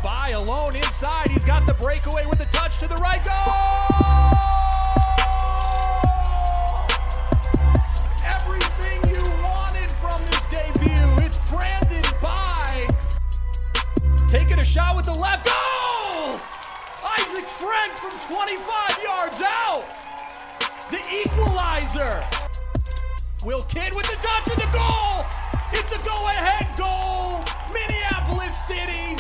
by alone inside. He's got the breakaway with the touch to the right. Goal! Everything you wanted from this debut. It's Brandon by taking a shot with the left. Goal! Isaac Friend from 25 yards out. The equalizer. Will Kidd with the touch of the goal. It's a go-ahead goal. Minneapolis City.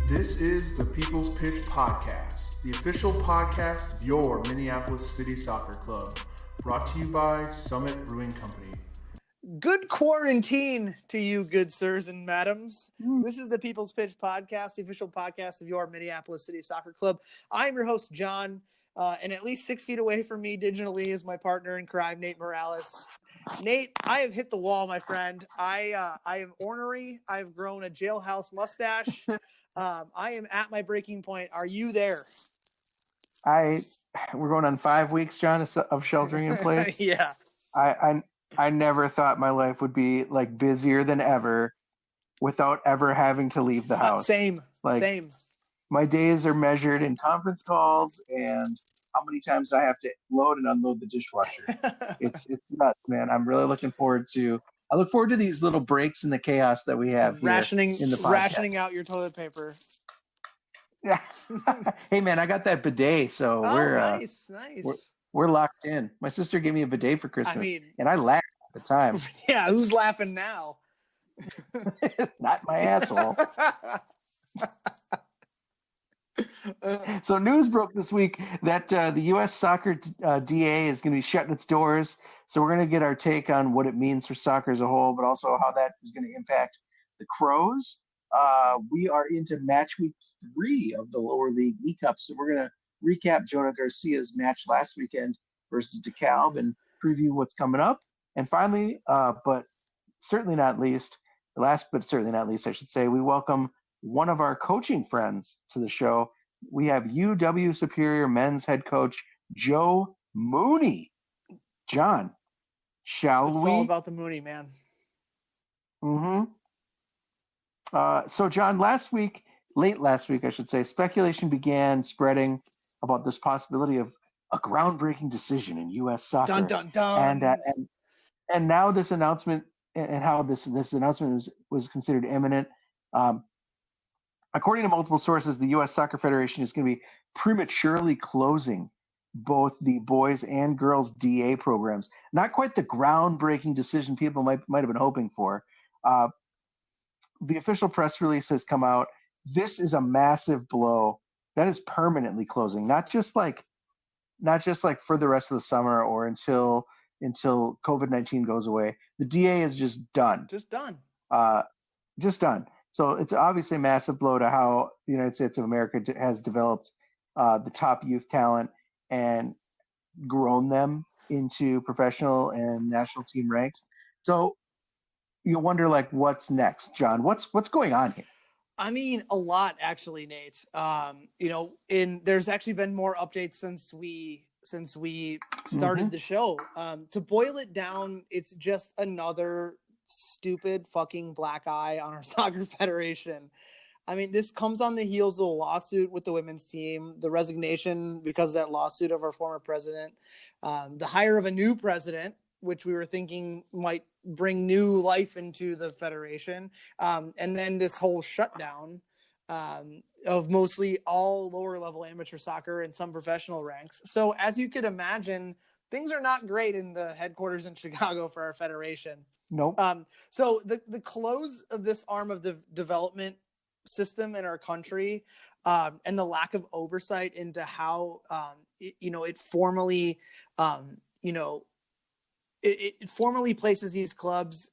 This is the People's Pitch Podcast, the official podcast of your Minneapolis City Soccer Club, brought to you by Summit Brewing Company. Good quarantine to you, good sirs and madams. This is the People's Pitch Podcast, the official podcast of your Minneapolis City Soccer Club. I'm your host, John, and at least 6 feet away from me digitally is my partner in crime, Nate Morales. Nate, I have hit the wall, my friend. I am ornery. I've grown a jailhouse mustache. I am at my breaking point. Are you there? We're going on 5 weeks, John, of sheltering in place. Yeah. I never thought my life would be like busier than ever without ever having to leave the house. Same. My days are measured in conference calls and how many times do I have to load and unload the dishwasher. It's nuts, man. I'm really looking forward to these little breaks in the chaos that we have here in the podcast. Rationing out your toilet paper. Yeah. Hey, man, I got that bidet, so nice. We're locked in. My sister gave me a bidet for Christmas, and I laughed at the time. Yeah, who's laughing now? Not my asshole. So news broke this week that the U.S. soccer DA is going to be shutting its doors. So we're going to get our take on what it means for soccer as a whole, but also how that is going to impact the Crows. We are into match week 3 of the lower league eCup. So we're going to recap Jonah Garcia's match last weekend versus DeKalb and preview what's coming up. And finally, but certainly not least, I should say, we welcome one of our coaching friends to the show. We have UW Superior men's head coach, Joe Mooney. John, shall we? It's all about the Mooney, man. Mm-hmm. So, John, late last week, I should say, speculation began spreading about this possibility of a groundbreaking decision in U.S. soccer. Dun, dun, dun. And now this announcement and how this announcement was considered imminent. According to multiple sources, the U.S. Soccer Federation is going to be prematurely closing both the boys and girls DA programs. Not quite the groundbreaking decision people might have been hoping for. The official press release has come out. This is a massive blow that is permanently closing, not just like for the rest of the summer or until COVID-19 goes away. The DA is just done. Just done. So it's obviously a massive blow to how the United States of America has developed the top youth talent and grown them into professional and national team ranks. So you wonder, what's next, John? What's going on here? I mean, a lot, actually, Nate. There's actually been more updates since we started the show. To boil it down, it's just another stupid fucking black eye on our soccer federation. I mean, this comes on the heels of a lawsuit with the women's team, the resignation because of that lawsuit of our former president, the hire of a new president, which we were thinking might bring new life into the federation, and then this whole shutdown of mostly all lower level amateur soccer and some professional ranks. So as you could imagine, things are not great in the headquarters in Chicago for our federation. Nope. So the close of this arm of the development system in our country, and the lack of oversight into how it formally it formally places these clubs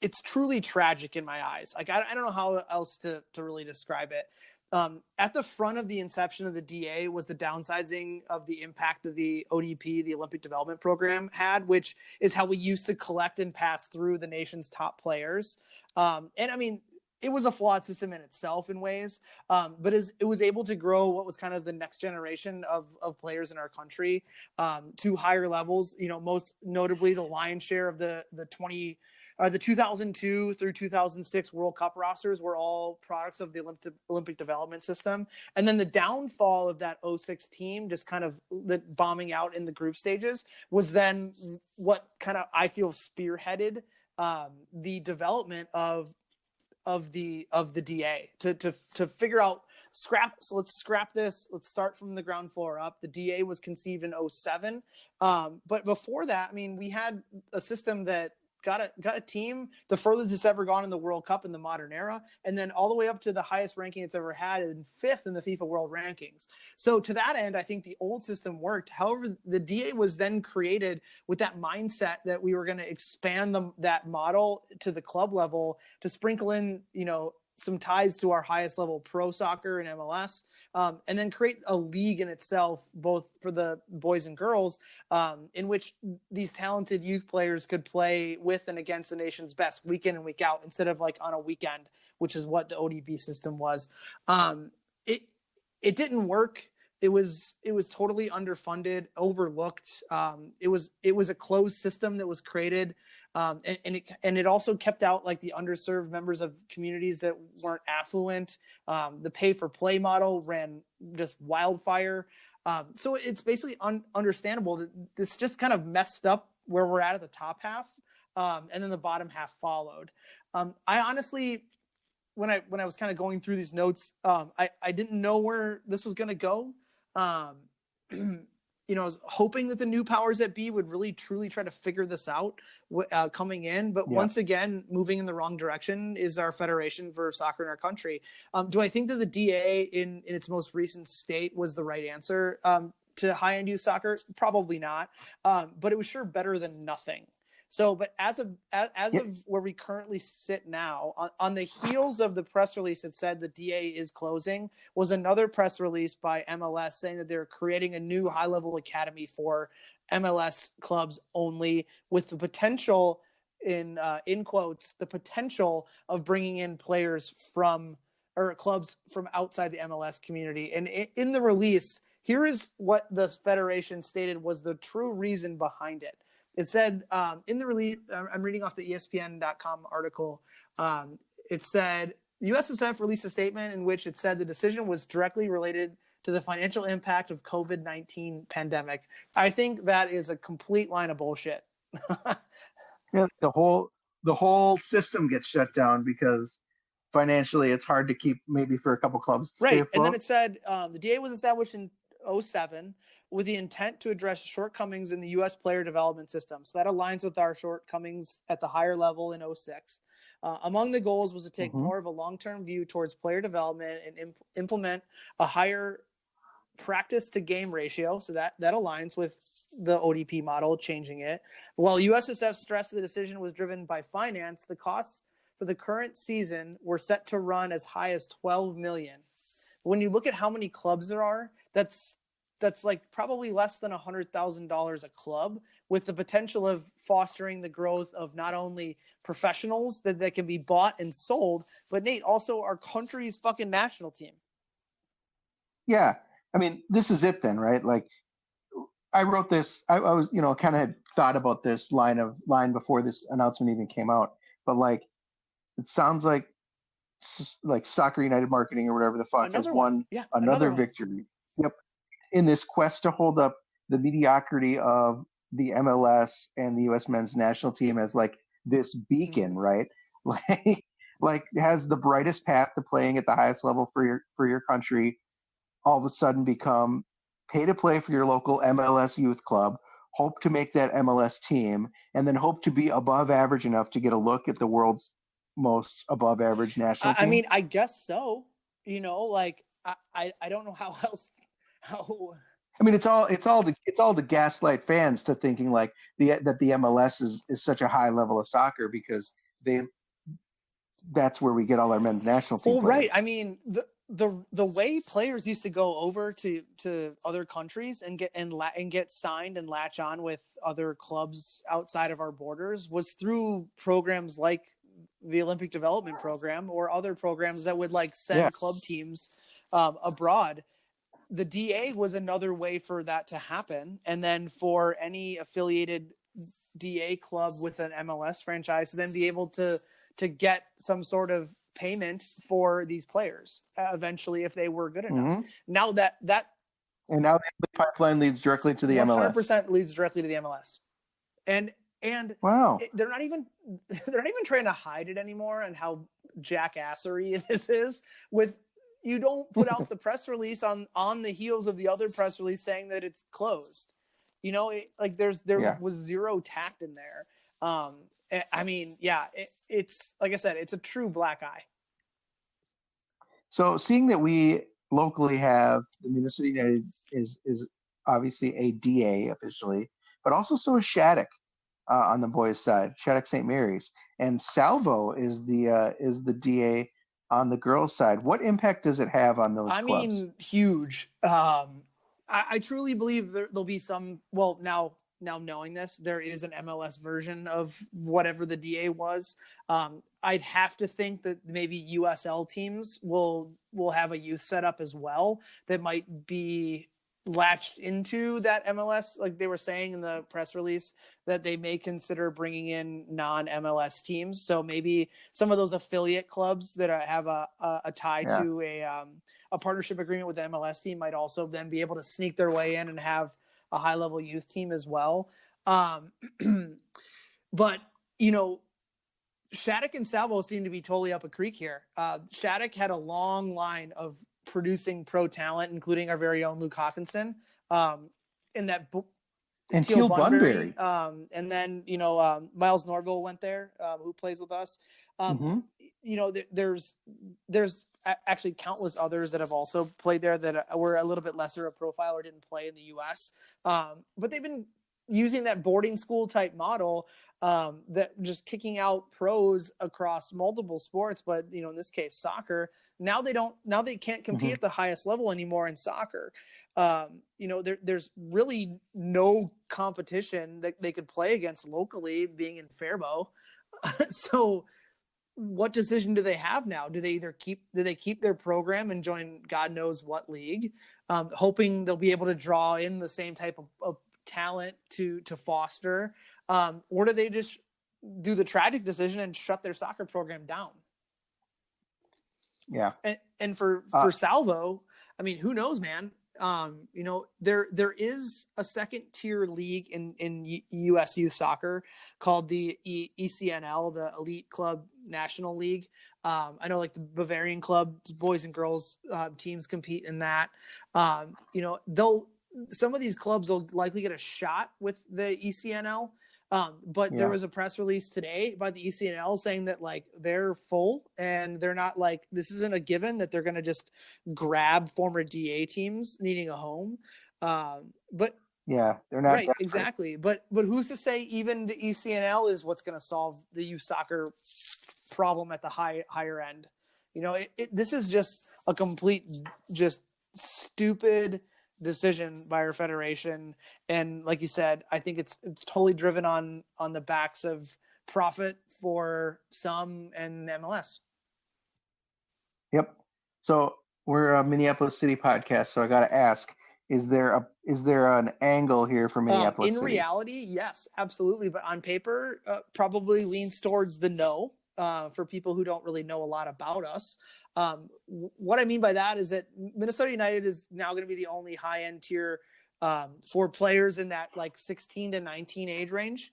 it's truly tragic in my eyes. I don't know how else to really describe it. At the front of the inception of the DA was the downsizing of the impact of the ODP, the Olympic Development Program, had, which is how we used to collect and pass through the nation's top players. And I mean, it was a flawed system in itself in ways, but it was able to grow what was kind of the next generation of players in our country to higher levels. Most notably the lion's share of the The 2002 through 2006 World Cup rosters were all products of the Olympic development system. And then the downfall of that 06 team, just kind of bombing out in the group stages, was then what kind of, I feel, spearheaded the development of the DA to figure out so let's scrap this. Let's start from the ground floor up. The DA was conceived in 07. But before that, I mean, we had a system that got a team the furthest it's ever gone in the World Cup in the modern era, and then all the way up to the highest ranking it's ever had, and 5th in the FIFA World Rankings. So to that end, I think the old system worked. However, the DA was then created with that mindset that we were going to expand that model to the club level to sprinkle in, some ties to our highest level pro soccer and MLS, and then create a league in itself, both for the boys and girls, in which these talented youth players could play with and against the nation's best week in and week out, instead of like on a weekend, which is what the ODP system was. It didn't work. It was totally underfunded, overlooked. It was a closed system that was created. And it also kept out like the underserved members of communities that weren't affluent. The pay for play model ran just wildfire. So it's basically understandable that this just kind of messed up where we're at the top half. And then the bottom half followed. I honestly, when I was kind of going through these notes, I didn't know where this was going to go. I was hoping that the new powers that be would really truly try to figure this out coming in. But once again, moving in the wrong direction is our Federation for Soccer in our country. Do I think that the DA in its most recent state was the right answer to high-end youth soccer? Probably not. But it was sure better than nothing. So, but as of where we currently sit now, on the heels of the press release that said the DA is closing, was another press release by MLS saying that they're creating a new high-level academy for MLS clubs only, with the potential, in quotes, the potential of bringing in players or clubs from outside the MLS community. And in the release, here is what the Federation stated was the true reason behind it. It said in the release, I'm reading off the ESPN.com article. It said the USSF released a statement in which it said the decision was directly related to the financial impact of COVID-19 pandemic. I think that is a complete line of bullshit. Yeah, the whole system gets shut down because financially it's hard to keep, maybe for a couple clubs to stay afloat. And then it said the DA was established in 07 with the intent to address shortcomings in the U.S. player development system. So that aligns with our shortcomings at the higher level in 06. Among the goals was to take more of a long-term view towards player development and implement a higher practice to game ratio. So that aligns with the ODP model, changing it. While USSF stressed the decision was driven by finance, the costs for the current season were set to run as high as $12 million. When you look at how many clubs there are, that's like probably less than $100,000 a club, with the potential of fostering the growth of not only professionals that can be bought and sold, but Nate, also our country's fucking national team. Yeah. I mean, this is it then, right? Like, I wrote this, I was, kind of had thought about this line before this announcement even came out, but like, it sounds like Soccer United Marketing or whatever the fuck has won another victory. Yep. In this quest to hold up the mediocrity of the MLS and the U.S. men's national team as like this beacon, right? Like has the brightest path to playing at the highest level for your country, all of a sudden become pay to play for your local MLS youth club, hope to make that MLS team, and then hope to be above average enough to get a look at the world's most above average national team. I mean, I guess so. Like I don't know how else. I mean, it's all to gaslight fans to thinking like that the MLS is such a high level of soccer because that's where we get all our men's national team. Well, right. I mean, the way players used to go over to other countries and get signed and latch on with other clubs outside of our borders was through programs like the Olympic Development Program or other programs that would like send club teams abroad. The DA was another way for that to happen. And then for any affiliated DA club with an MLS franchise to then be able to get some sort of payment for these players eventually if they were good enough. Mm-hmm. Now that And now the pipeline leads directly to the 100% MLS. 100% leads directly to the MLS. And Wow. they're not even trying to hide it anymore and how jackassery this is. With you don't put out the press release on the heels of the other press release saying that it's closed. You know, there was zero tact in there. I mean, yeah, it's like I said, it's a true black eye. So seeing that we locally have the Minnesota United is obviously a DA officially, but also so is Shattuck on the boys' side, Shattuck St. Mary's, and Salvo is the DA on the girls' side. What impact does it have on those clubs? I mean, huge. I truly believe there'll be some. Well, now knowing this, there is an MLS version of whatever the DA was. I'd have to think that maybe USL teams will have a youth setup as well that might be latched into that MLS, like they were saying in the press release that they may consider bringing in non-MLS teams. So maybe some of those affiliate clubs that have a tie to a partnership agreement with the MLS team might also then be able to sneak their way in and have a high-level youth team as well. But, you know, Shattuck and Salvo seem to be totally up a creek here. Shattuck had a long line of producing pro talent, including our very own Luke Hawkinson, in that and Teal Bunbury. And then, you know, Miles Norville went there, who plays with us. You know, there's actually countless others that have also played there that were a little bit lesser of profile or didn't play in the U.S. But they've been using that boarding school type model, that just kicking out pros across multiple sports. But, you know, in this case, soccer, now they can't compete at the highest level anymore in soccer. You know, there's really no competition that they could play against locally being in Faribault. So what decision do they have now? Do they keep their program and join God knows what league, hoping they'll be able to draw in the same type of talent to foster, or do they just do the tragic decision and shut their soccer program down? Yeah. And for Salvo, I mean, who knows, man? You know, there is a second tier league in U.S. youth soccer called the ECNL, the Elite Club National League. I know like the Bavarian club, boys and girls teams compete in that. You know, some of these clubs will likely get a shot with the ECNL. But there was a press release today by the ECNL saying that like they're full and they're not like, this isn't a given that they're going to just grab former DA teams needing a home. But yeah, they're not. Right. Desperate. Exactly. But who's to say even the ECNL is what's going to solve the youth soccer problem at the higher end? You know, this is just a complete, just stupid decision by our federation, and like you said, I think it's totally driven on the backs of profit for some and MLS. Yep. So we're a Minneapolis City podcast, so I got to ask: is there an angle here for Minneapolis City? In reality, yes, absolutely. But on paper, probably leans towards the no. For people who don't really know a lot about us. What I mean by that is that Minnesota United is now going to be the only high-end tier for players in that like 16 to 19 age range.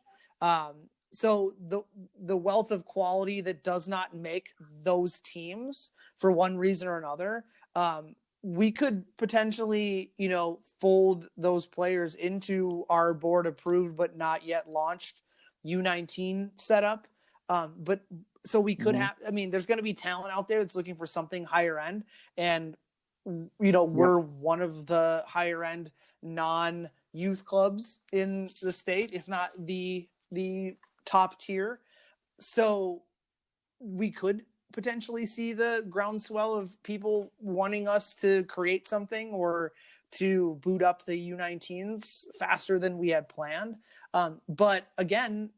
So the wealth of quality that does not make those teams for one reason or another, we could potentially, you know, fold those players into our board approved but not yet launched U19 setup. But so we could have, I mean, there's going to be talent out there that's looking for something higher end. And, you know, we're one of the higher end non-youth clubs in the state, if not the top tier. So we could potentially see the groundswell of people wanting us to create something or to boot up the U19s faster than we had planned. But again,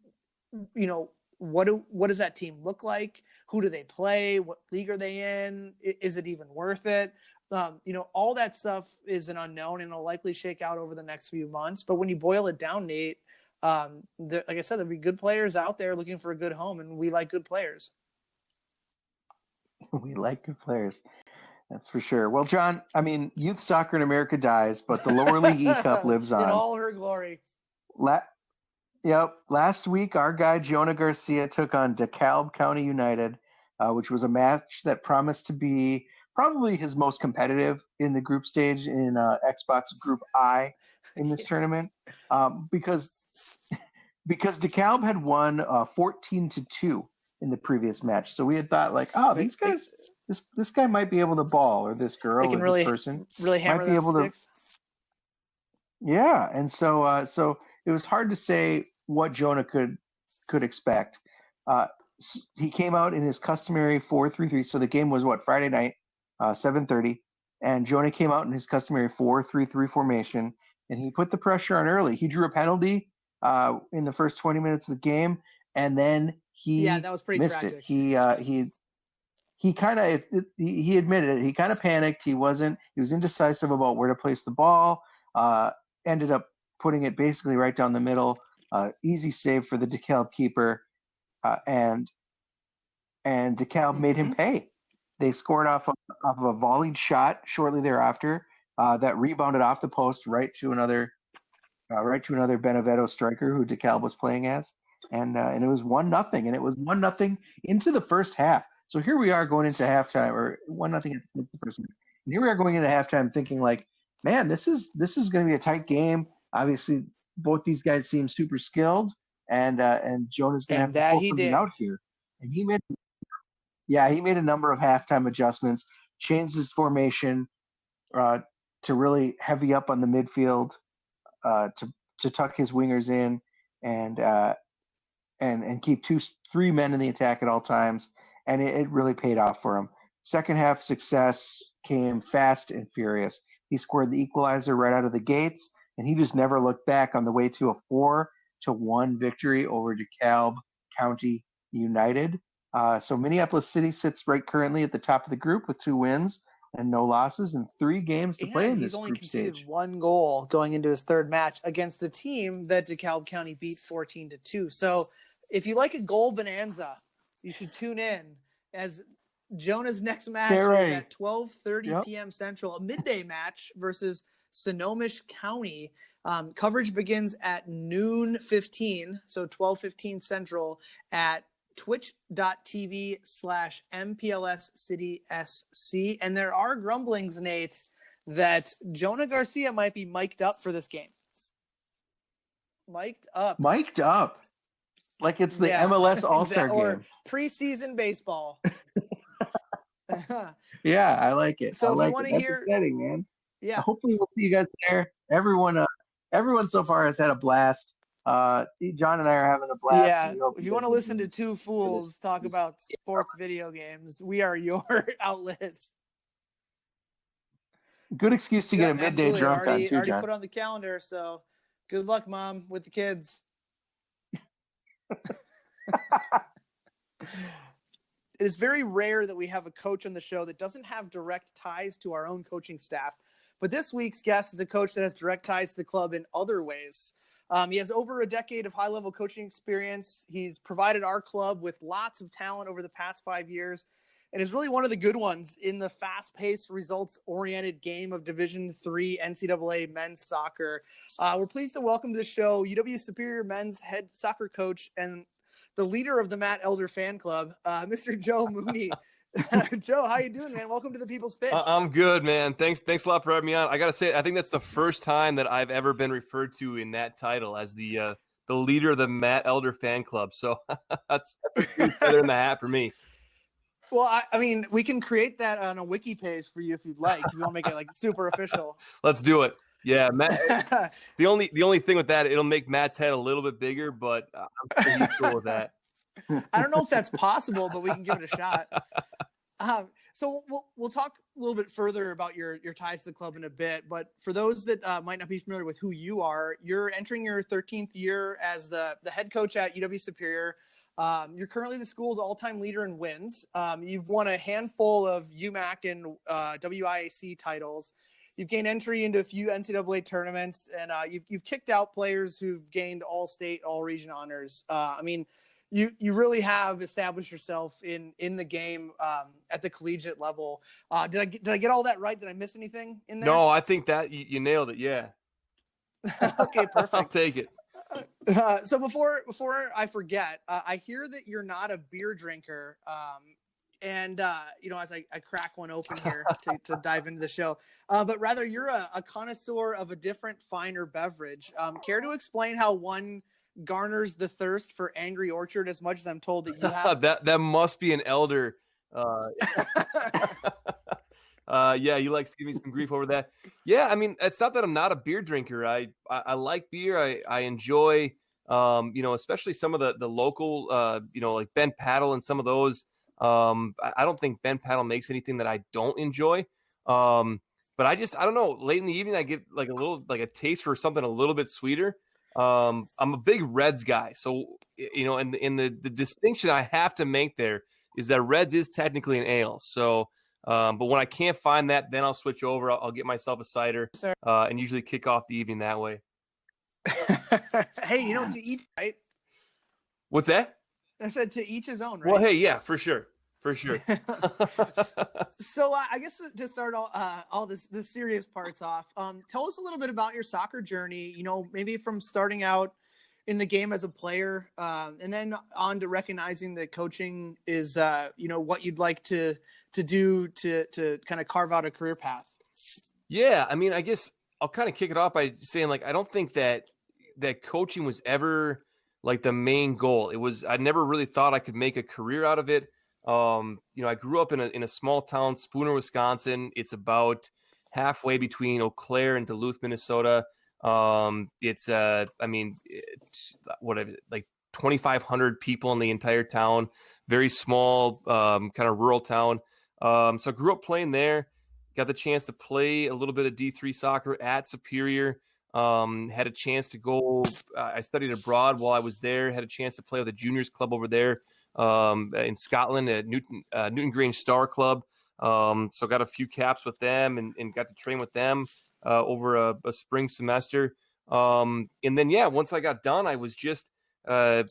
you know, what does that team look like? Who do they play? What league are they in? Is it even worth it? You know, all that stuff is an unknown and it'll likely shake out over the next few months. But when you boil it down, Nate, like I said, there'll be good players out there looking for a good home, and we like good players. We like good players. That's for sure. Well, John, I mean, youth soccer in America dies, but the lower league eCup lives on. In all her glory. Last week, our guy Jonah Garcia took on DeKalb County United, which was a match that promised to be probably his most competitive in the group stage in Xbox Group I in this tournament, because DeKalb had won 14-2 in the previous match. So we had thought like, oh, these guys, this guy might be able to ball, or this girl, or this person really hammer might be able sticks. Yeah, and so it was hard to say what Jonah could expect. He came out in his customary 4-3-3. So the game was Friday night, 7:30, and Jonah came out in his customary 4-3-3 formation, and he put the pressure on early. He drew a penalty in the first 20 minutes of the game, and then that was pretty missed tragic. it. He kind of he admitted it. He kind of panicked. He was indecisive about where to place the ball. Ended up putting it basically right down the middle. Easy save for the DeKalb keeper, and DeKalb made him pay. They scored off of a volleyed shot shortly thereafter that rebounded off the post right to another Benevento striker who DeKalb was playing as, and it was 1-0, and it was 1-0 into the first half. So here we are going into halftime, or 1-0 into the first half. And here we are going into halftime thinking like, man, this is going to be a tight game. Obviously, both these guys seem super skilled, and Jonah's going to have to pull something out here. And he made a number of halftime adjustments, changed his formation to really heavy up on the midfield, to tuck his wingers in, and keep 3 men in the attack at all times. And it really paid off for him. Second half success came fast and furious. He scored the equalizer right out of the gates, and he just never looked back on the way to a 4-1 victory over DeKalb County United. So Minneapolis City sits right currently at the top of the group with 2 wins and no losses and 3 games to play in this group stage. He's only conceded 1 goal going into his third match against the team that DeKalb County beat 14-2. So if you like a goal bonanza, you should tune in, as Jonah's next match is at 12:30 p.m. Central, a midday match versus Snohomish County. Coverage begins at noon 15, so 12:15 Central, at twitch.tv/MPLS City SC. And there are grumblings, Nate, that Jonah Garcia might be mic'd up for this game. Mic'd up. Like it's the MLS All-Star game. Or preseason baseball. Yeah, I like it. So I like if you want to hear, exciting, man. Yeah. Hopefully we'll see you guys there. Everyone so far has had a blast. John and I are having a blast. Yeah. If you want to listen to 2 fools talk about sports video games, we are your outlets. Good excuse to get a midday drunk on too, already John. Put on the calendar, so good luck, Mom, with the kids. It is very rare that we have a coach on the show that doesn't have direct ties to our own coaching staff. But this week's guest is a coach that has direct ties to the club in other ways. He has over a decade of high-level coaching experience. He's provided our club with lots of talent over the past 5 years, and is really one of the good ones in the fast-paced, results-oriented game of Division III NCAA men's soccer. We're pleased to welcome to the show UW Superior men's head soccer coach and the leader of the Matt Elder fan club, Mr. Joe Mooney. Joe, how you doing, man? Welcome to the People's Pitch. I'm good, man. Thanks a lot for having me on. I gotta say, I think that's the first time that I've ever been referred to in that title as the leader of the Matt Elder fan club. So that's a good feather in the hat for me. Well, I mean, we can create that on a wiki page for you if you'd like. If you want to make it like super official. Let's do it. Yeah, Matt. the only thing with that, it'll make Matt's head a little bit bigger, but I'm pretty cool with that. I don't know if that's possible, but we can give it a shot. So we'll talk a little bit further about your ties to the club in a bit. But for those that might not be familiar with who you are, you're entering your 13th year as the head coach at UW Superior. You're currently the school's all-time leader in wins. You've won a handful of UMAC and WIAC titles. gained entry into a few NCAA tournaments, and you've kicked out players who've gained all-state, all-region honors. I mean, you really have established yourself in the game at the collegiate level. Did I get all that right? Did I miss anything in there? No, I think that you nailed it. Yeah. Okay, perfect. I'll take it. So before I forget, I hear that you're not a beer drinker. And as I crack one open here to dive into the show, but rather you're a connoisseur of a different, finer beverage. Care to explain how one garners the thirst for Angry Orchard as much as I'm told that you have? that must be an elder. Yeah, he likes to give me some grief over that. Yeah, I mean, it's not that I'm not a beer drinker. I like beer. I enjoy, especially some of the local, like Ben Paddle and some of those. I don't think Ben Paddle makes anything that I don't enjoy. But I don't know. Late in the evening, I get like a taste for something a little bit sweeter. I'm a big Reds guy, so and the distinction I have to make there is that Reds is technically an ale. So, but when I can't find that, then I'll switch over. I'll get myself a cider, and usually kick off the evening that way. Hey, to eat, right? What's that? I said to each his own, right? Well, hey, yeah, for sure. So I guess to start all the serious parts off, tell us a little bit about your soccer journey. Maybe from starting out in the game as a player, and then on to recognizing that coaching is, what you'd like to do to kind of carve out a career path. Yeah, I mean, I guess I'll kind of kick it off by saying, like, I don't think that coaching was ever like the main goal. I never really thought I could make a career out of it. I grew up in a small town, Spooner, Wisconsin. It's about halfway between Eau Claire and Duluth, Minnesota. It's like 2,500 people in the entire town, very small, kind of rural town. So I grew up playing there, got the chance to play a little bit of D3 soccer at Superior. Had a chance to go, I studied abroad while I was there, had a chance to play with a juniors club over there, in Scotland at Newton Grange Star Club. So got a few caps with them and got to train with them, over a spring semester. And then, once I got done, I was just, I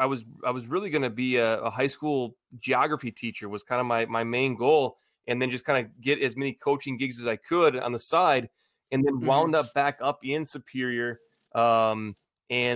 was really going to be a high school geography teacher was kind of my main goal. And then just kind of get as many coaching gigs as I could on the side. And then wound up back up in Superior, and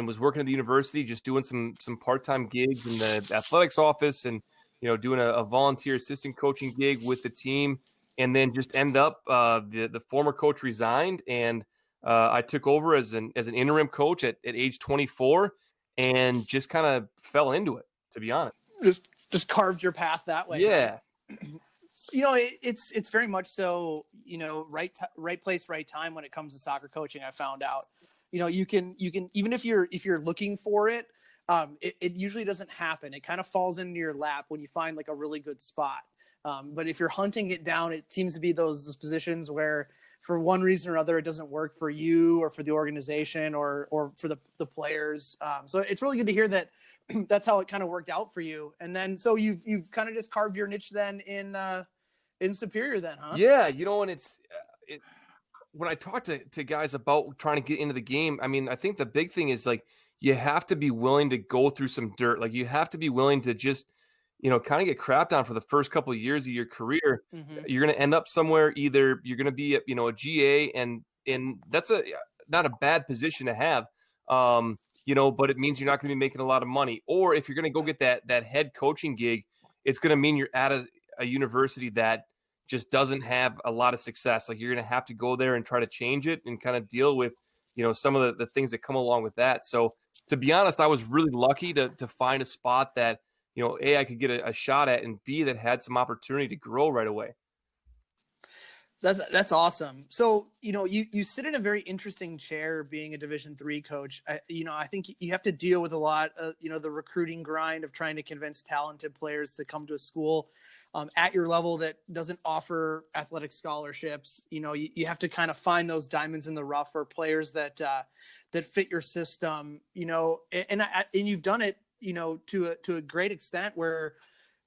was working at the university, just doing some part-time gigs in the athletics office and, doing a volunteer assistant coaching gig with the team. And then just end up, the former coach resigned, and I took over as an interim coach at age 24 and just kind of fell into it, to be honest. Just carved your path that way. Yeah. Right? It's very much so, right place, right time when it comes to soccer coaching. I found out, you can, even if you're looking for it, it usually doesn't happen. It kind of falls into your lap when you find like a really good spot. But if you're hunting it down, it seems to be those positions where for one reason or other, it doesn't work for you or for the organization or for the players. So it's really good to hear that that's how it kind of worked out for you. And then, so you've kind of just carved your niche then in Superior then, huh? Yeah. And when I talk to guys about trying to get into the game, I mean, I think the big thing is like, you have to be willing to go through some dirt. Like you have to be willing to just, kind of get crapped on for the first couple of years of your career. Mm-hmm. You're going to end up somewhere, either you're going to be a GA, and that's not a bad position to have. But it means you're not going to be making a lot of money. Or if you're going to go get that head coaching gig, it's going to mean you're at a university that just doesn't have a lot of success. Like you're going to have to go there and try to change it and kind of deal with, some of the things that come along with that. So to be honest, I was really lucky to find a spot that, A, I could get a shot at, and B, that had some opportunity to grow right away. That's awesome. So, you sit in a very interesting chair being a Division III coach. I think you have to deal with a lot of, the recruiting grind of trying to convince talented players to come to a school at your level that doesn't offer athletic scholarships. You have to kind of find those diamonds in the rough or players that fit your system, and you've done it, to a great extent where,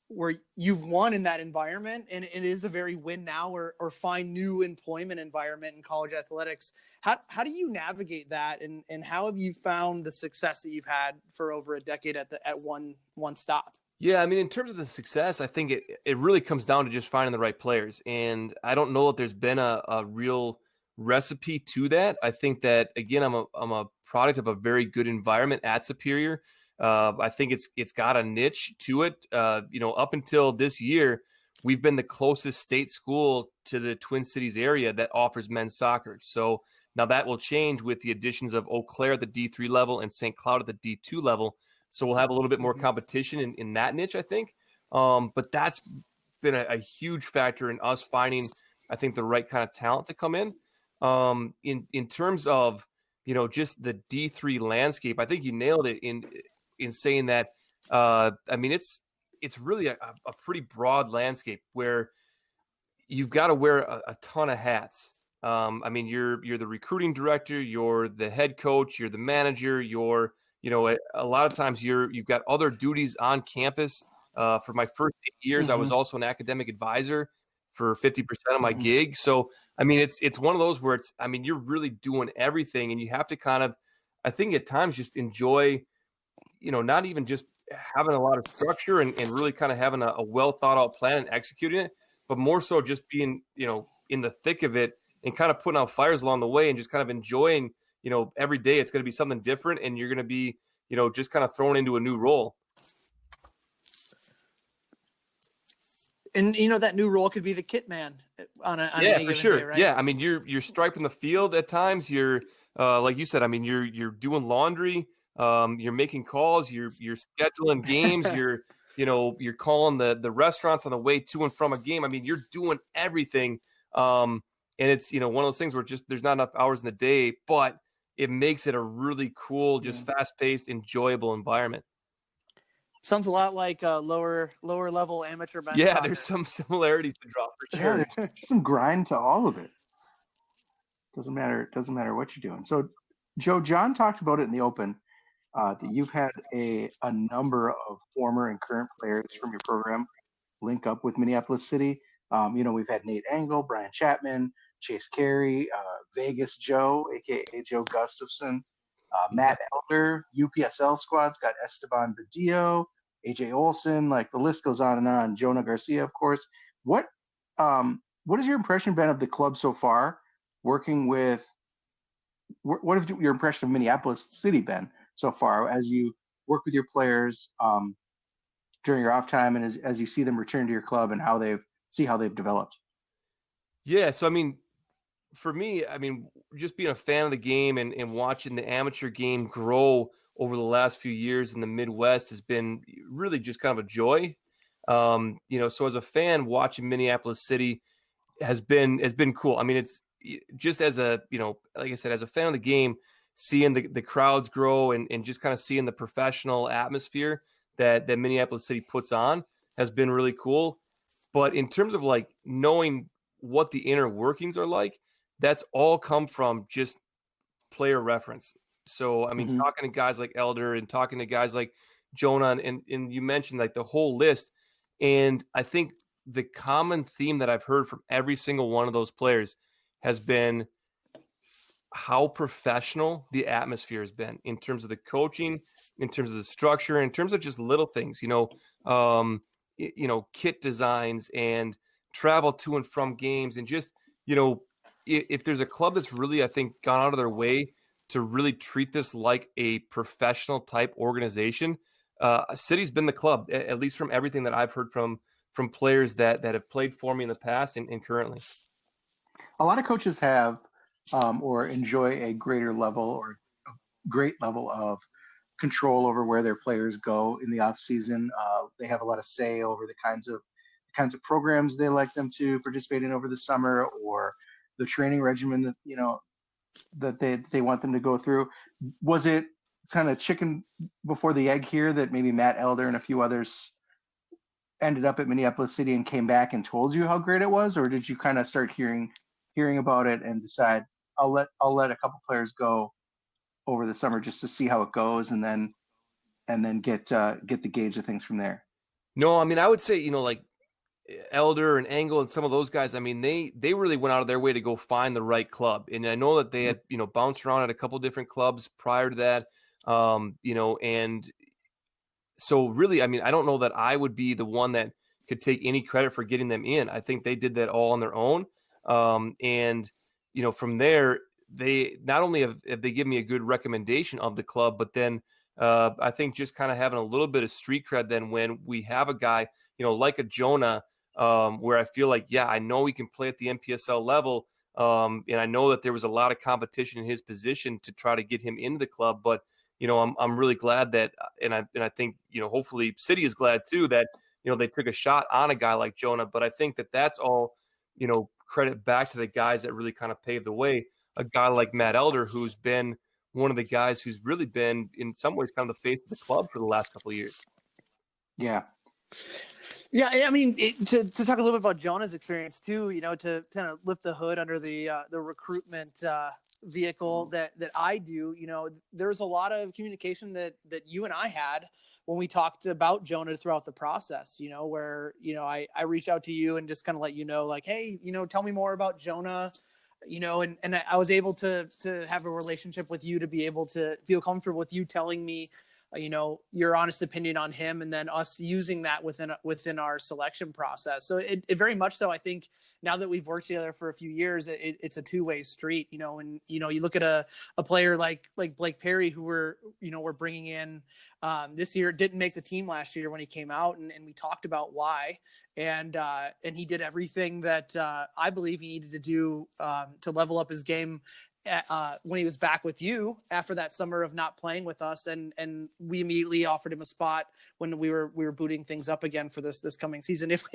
where you've won in that environment, and it is a very win now or find new employment environment in college athletics. How do you navigate that, and how have you found the success that you've had for over a decade at one stop? Yeah, I mean, in terms of the success, I think it really comes down to just finding the right players. And I don't know that there's been a real recipe to that. I think that, again, I'm a product of a very good environment at Superior. I think it's got a niche to it. Up until this year, we've been the closest state school to the Twin Cities area that offers men's soccer. So now that will change with the additions of Eau Claire at the D3 level and St. Cloud at the D2 level. So we'll have a little bit more competition in that niche, I think. But that's been a huge factor in us finding, I think, the right kind of talent to come in. In terms of, just the D3 landscape, I think you nailed it in saying that. I mean, it's really a pretty broad landscape where you've got to wear a ton of hats. I mean, you're the recruiting director, you're the head coach, you're the manager, you're a lot of times you've got other duties on campus. For my first 8 years, I was also an academic advisor for 50% of my gig. So, I mean, it's one of those where you're really doing everything, and you have to kind of, I think at times just enjoy, not even just having a lot of structure and really kind of having a well thought out plan and executing it, but more so just being, in the thick of it and kind of putting out fires along the way and just kind of enjoying, every day it's going to be something different, and you're going to be, just kind of thrown into a new role. And that new role could be the kit man on any for sure. day, right? Yeah, I mean, you're striping the field at times. You're like you said. I mean, you're doing laundry. You're making calls. You're scheduling games. You're calling the restaurants on the way to and from a game. I mean, you're doing everything. And it's one of those things where just there's not enough hours in the day, but it makes it a really cool, just fast-paced, enjoyable environment. Sounds a lot like lower level amateur men's Yeah, soccer. there's some similarities to draw for sure. Yeah, there's some grind to all of it. Doesn't matter what you're doing. So, Joe, John talked about it in the open that you've had a number of former and current players from your program link up with Minneapolis City. We've had Nate Engel, Brian Chapman, Chase Carey, Vegas Joe, aka Joe Gustafson, Matt Elder, UPSL squad's got Esteban Badillo, AJ Olson, like the list goes on and on. Jonah Garcia, of course. What has your impression been of the club so far? Working with, what has your impression of Minneapolis City been so far as you work with your players during your off time and as you see them return to your club and how they've developed? Yeah, so I mean, for me, just being a fan of the game and watching the amateur game grow over the last few years in the Midwest has been really just kind of a joy. So as a fan, watching Minneapolis City has been cool. I mean, it's just as a, like I said, as a fan of the game, seeing the crowds grow and just kind of seeing the professional atmosphere that Minneapolis City puts on has been really cool. But in terms of like knowing what the inner workings are like, that's all come from just player reference. So, I mean, talking to guys like Elder and talking to guys like Jonah and you mentioned like the whole list. And I think the common theme that I've heard from every single one of those players has been how professional the atmosphere has been in terms of the coaching, in terms of the structure, in terms of just little things, kit designs and travel to and from games. And just, if there's a club that's really, I think, gone out of their way to really treat this like a professional type organization, City's been the club, at least from everything that I've heard from players that have played for me in the past and currently. A lot of coaches have or enjoy a great level of control over where their players go in the off season. They have a lot of say over the kinds of programs they like them to participate in over the summer, or the training regimen that they want them to go through. Was it kind of chicken before the egg here that maybe Matt Elder and a few others ended up at Minneapolis City and came back and told you how great it was, or did you kind of start hearing about it and decide I'll let a couple players go over the summer just to see how it goes, and then get the gauge of things from there? No, I mean, I would say, like Elder and Angle and some of those guys, I mean, they really went out of their way to go find the right club. And I know that they had, bounced around at a couple different clubs prior to that, and so really, I mean, I don't know that I would be the one that could take any credit for getting them in. I think they did that all on their own. And, from there, they not only have they given me a good recommendation of the club, but then I think just kind of having a little bit of street cred then when we have a guy, like a Jonah, where I feel like, yeah, I know he can play at the NPSL level. And I know that there was a lot of competition in his position to try to get him into the club, but I'm really glad that, and I think, hopefully City is glad too that, they took a shot on a guy like Jonah. But I think that that's all, credit back to the guys that really kind of paved the way. A guy like Matt Elder, who's been one of the guys who's really been in some ways kind of the face of the club for the last couple of years. Yeah. Yeah, I mean, to talk a little bit about Jonah's experience too, to kind of lift the hood under the recruitment vehicle that I do, there's a lot of communication that you and I had when we talked about Jonah throughout the process, where, I reached out to you and just kind of let you know, like, hey, tell me more about Jonah, and I was able to have a relationship with you to be able to feel comfortable with you telling me, your honest opinion on him, and then us using that within our selection process. So it very much so, I think now that we've worked together for a few years, it's a two-way street, and, you look at a player like Blake Perry, who we're bringing in this year, didn't make the team last year when he came out, and we talked about why. And he did everything that I believe he needed to do to level up his game when he was back with you after that summer of not playing with us, and we immediately offered him a spot when we were booting things up again for this coming season if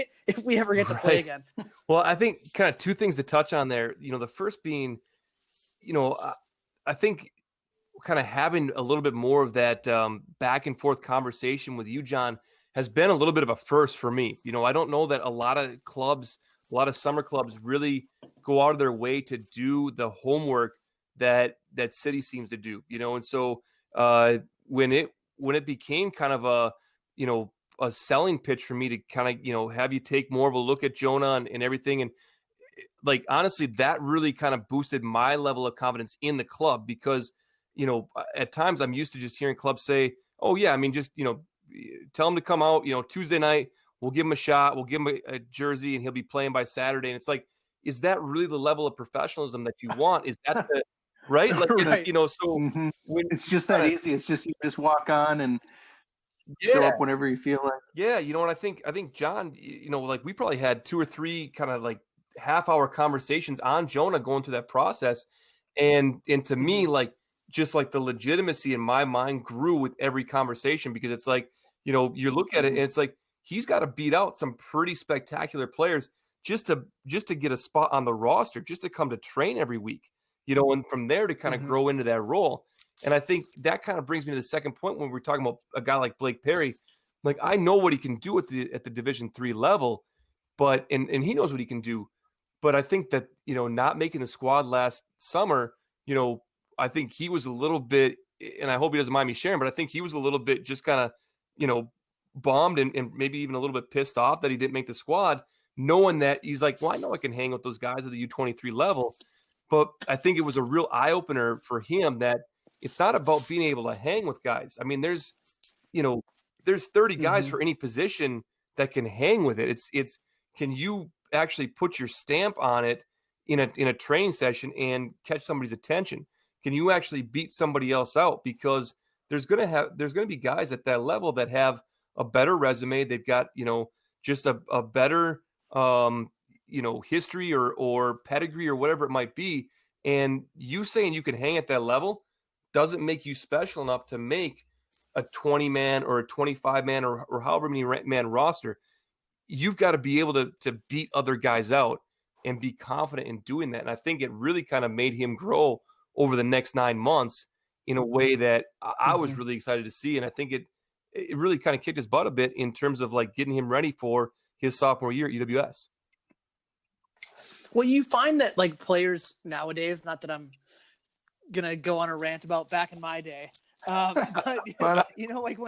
we ever get to play again. Well, I think kind of two things to touch on there. The first being, I think kind of having a little bit more of that back and forth conversation with you, John, has been a little bit of a first for me. I don't know that a lot of summer clubs really go out of their way to do the homework that City seems to do, and so when it became kind of a selling pitch for me to kind of, have you take more of a look at Jonah and everything. And like, honestly, that really kind of boosted my level of confidence in the club because, at times I'm used to just hearing clubs say, oh yeah, I mean, just, tell him to come out, Tuesday night, we'll give him a shot. We'll give him a jersey and he'll be playing by Saturday. And it's like, is that really the level of professionalism that you want? Is that the right? Like, Right. So when it's just that easy, it's just, you just walk on and show up whenever you feel like. Yeah. And I think John, like we probably had 2 or 3 kind of like half-hour conversations on Jonah going through that process. And to me, like, just like the legitimacy in my mind grew with every conversation because it's like, you look at it and it's like, he's got to beat out some pretty spectacular players just to get a spot on the roster, just to come to train every week, and from there to kind of grow into that role. And I think that kind of brings me to the second point when we're talking about a guy like Blake Perry. Like, I know what he can do at the Division III level, but and he knows what he can do. But I think that, not making the squad last summer, I think he was a little bit, and I hope he doesn't mind me sharing, but I think he was a little bit just kind of, bummed and maybe even a little bit pissed off that he didn't make the squad, knowing that he's like, well, I know I can hang with those guys at the U23 level. But I think it was a real eye-opener for him that it's not about being able to hang with guys. I mean, there's 30 guys for any position that can hang with it. It's can you actually put your stamp on it in a training session and catch somebody's attention? Can you actually beat somebody else out? Because there's going to be guys at that level that have a better resume. They've got, just a better, history or pedigree or whatever it might be. And you saying you can hang at that level doesn't make you special enough to make a 20-man or a 25-man or however many man roster. You've got to be able to beat other guys out and be confident in doing that. And I think it really kind of made him grow over the next 9 months in a way that I was really excited to see. And I think it really kind of kicked his butt a bit in terms of like getting him ready for his sophomore year at UWS. Well, you find that like players nowadays, not that I'm going to go on a rant about back in my day, but like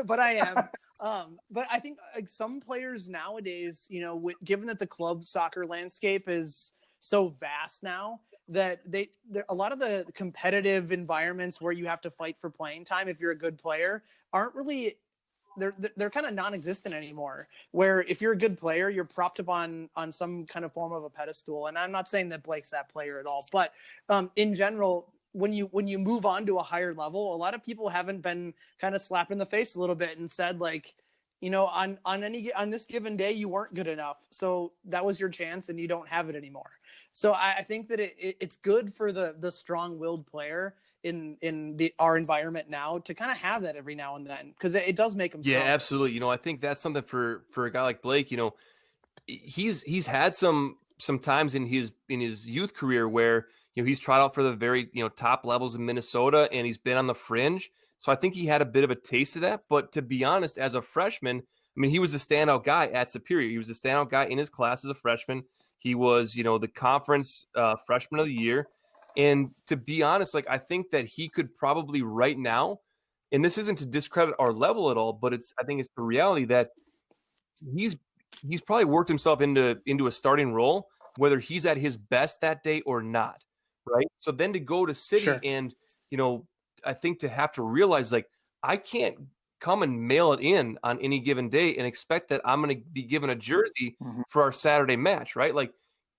but I am, But I think like some players nowadays, you know, given that the club soccer landscape is so vast now, that a lot of the competitive environments where you have to fight for playing time if you're a good player aren't really, they're kind of non-existent anymore, where if you're a good player, you're propped up on some kind of form of a pedestal. And I'm not saying that Blake's that player at all, but in general, when you move on to a higher level, a lot of people haven't been kind of slapped in the face a little bit and said, like, you know, on this given day, you weren't good enough. So that was your chance and you don't have it anymore. So I think that it's good for the strong-willed player in our environment now to kind of have that every now and then, because it does make them Yeah, stronger. absolutely. You know, I think that's something for a guy like Blake. You know, he's had some times in his youth career where, you know, he's tried out for the very, you know, top levels in Minnesota and he's been on the fringe. So I think he had a bit of a taste of that. But to be honest, as a freshman, I mean, he was a standout guy at Superior. He was a standout guy in his class as a freshman. He was, you know, the conference freshman of the year. And to be honest, like, I think that he could probably right now, and this isn't to discredit our level at all, but I think it's the reality that he's probably worked himself into a starting role, whether he's at his best that day or not, right? So then to go to City Sure. and, you know, I think to have to realize, like, I can't come and mail it in on any given day and expect that I'm going to be given a jersey for our Saturday match, right? Like,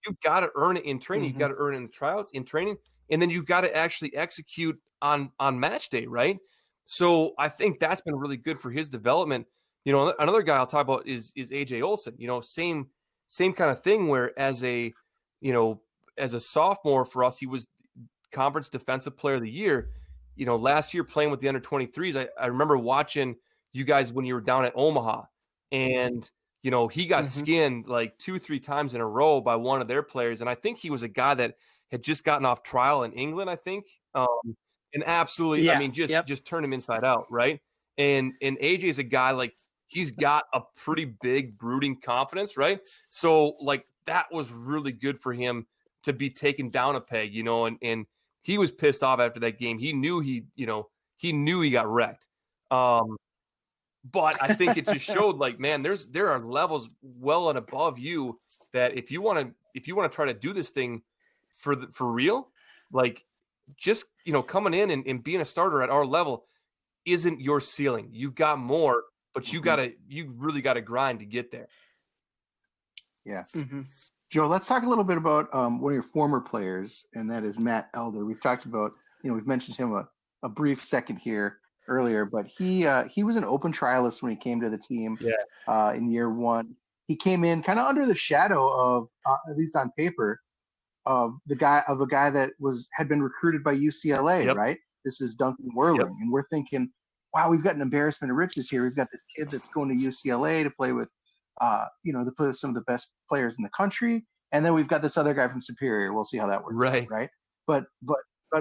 you've got to earn it in training. You've got to earn it in the tryouts, in training, and then you've got to actually execute on match day, right? So I think that's been really good for his development. You know, another guy I'll talk about is AJ Olsen. You know, same kind of thing, where as a sophomore for us, he was conference defensive player of the year. You know, last year playing with the under 23s, I remember watching you guys when you were down at Omaha, and, you know, he got skinned like 2-3 times in a row by one of their players. And I think he was a guy that had just gotten off trial in England, I think. And absolutely, Yeah. I mean, just turn him inside out, right? And AJ is a guy, like, he's got a pretty big brooding confidence, right? So, like, that was really good for him to be taken down a peg, you know, and he was pissed off after that game. He knew he got wrecked. But I think it just showed, like, man, there are levels well and above you that if you want to try to do this thing for real, like, just, you know, coming in and being a starter at our level isn't your ceiling. You've got more, but you really got to grind to get there. Yeah. Joe, let's talk a little bit about one of your former players, and that is Matt Elder. We've talked about, you know, we've mentioned him a brief second here earlier, but he was an open trialist when he came to the team in year one. He came in kind of under the shadow of, at least on paper, of a guy that had been recruited by UCLA, right? This is Duncan Whirling, and we're thinking, wow, we've got an embarrassment of riches here. We've got this kid that's going to UCLA to play with, to play with some of the best players in the country, and then we've got this other guy from Superior. We'll see how that works out, right? But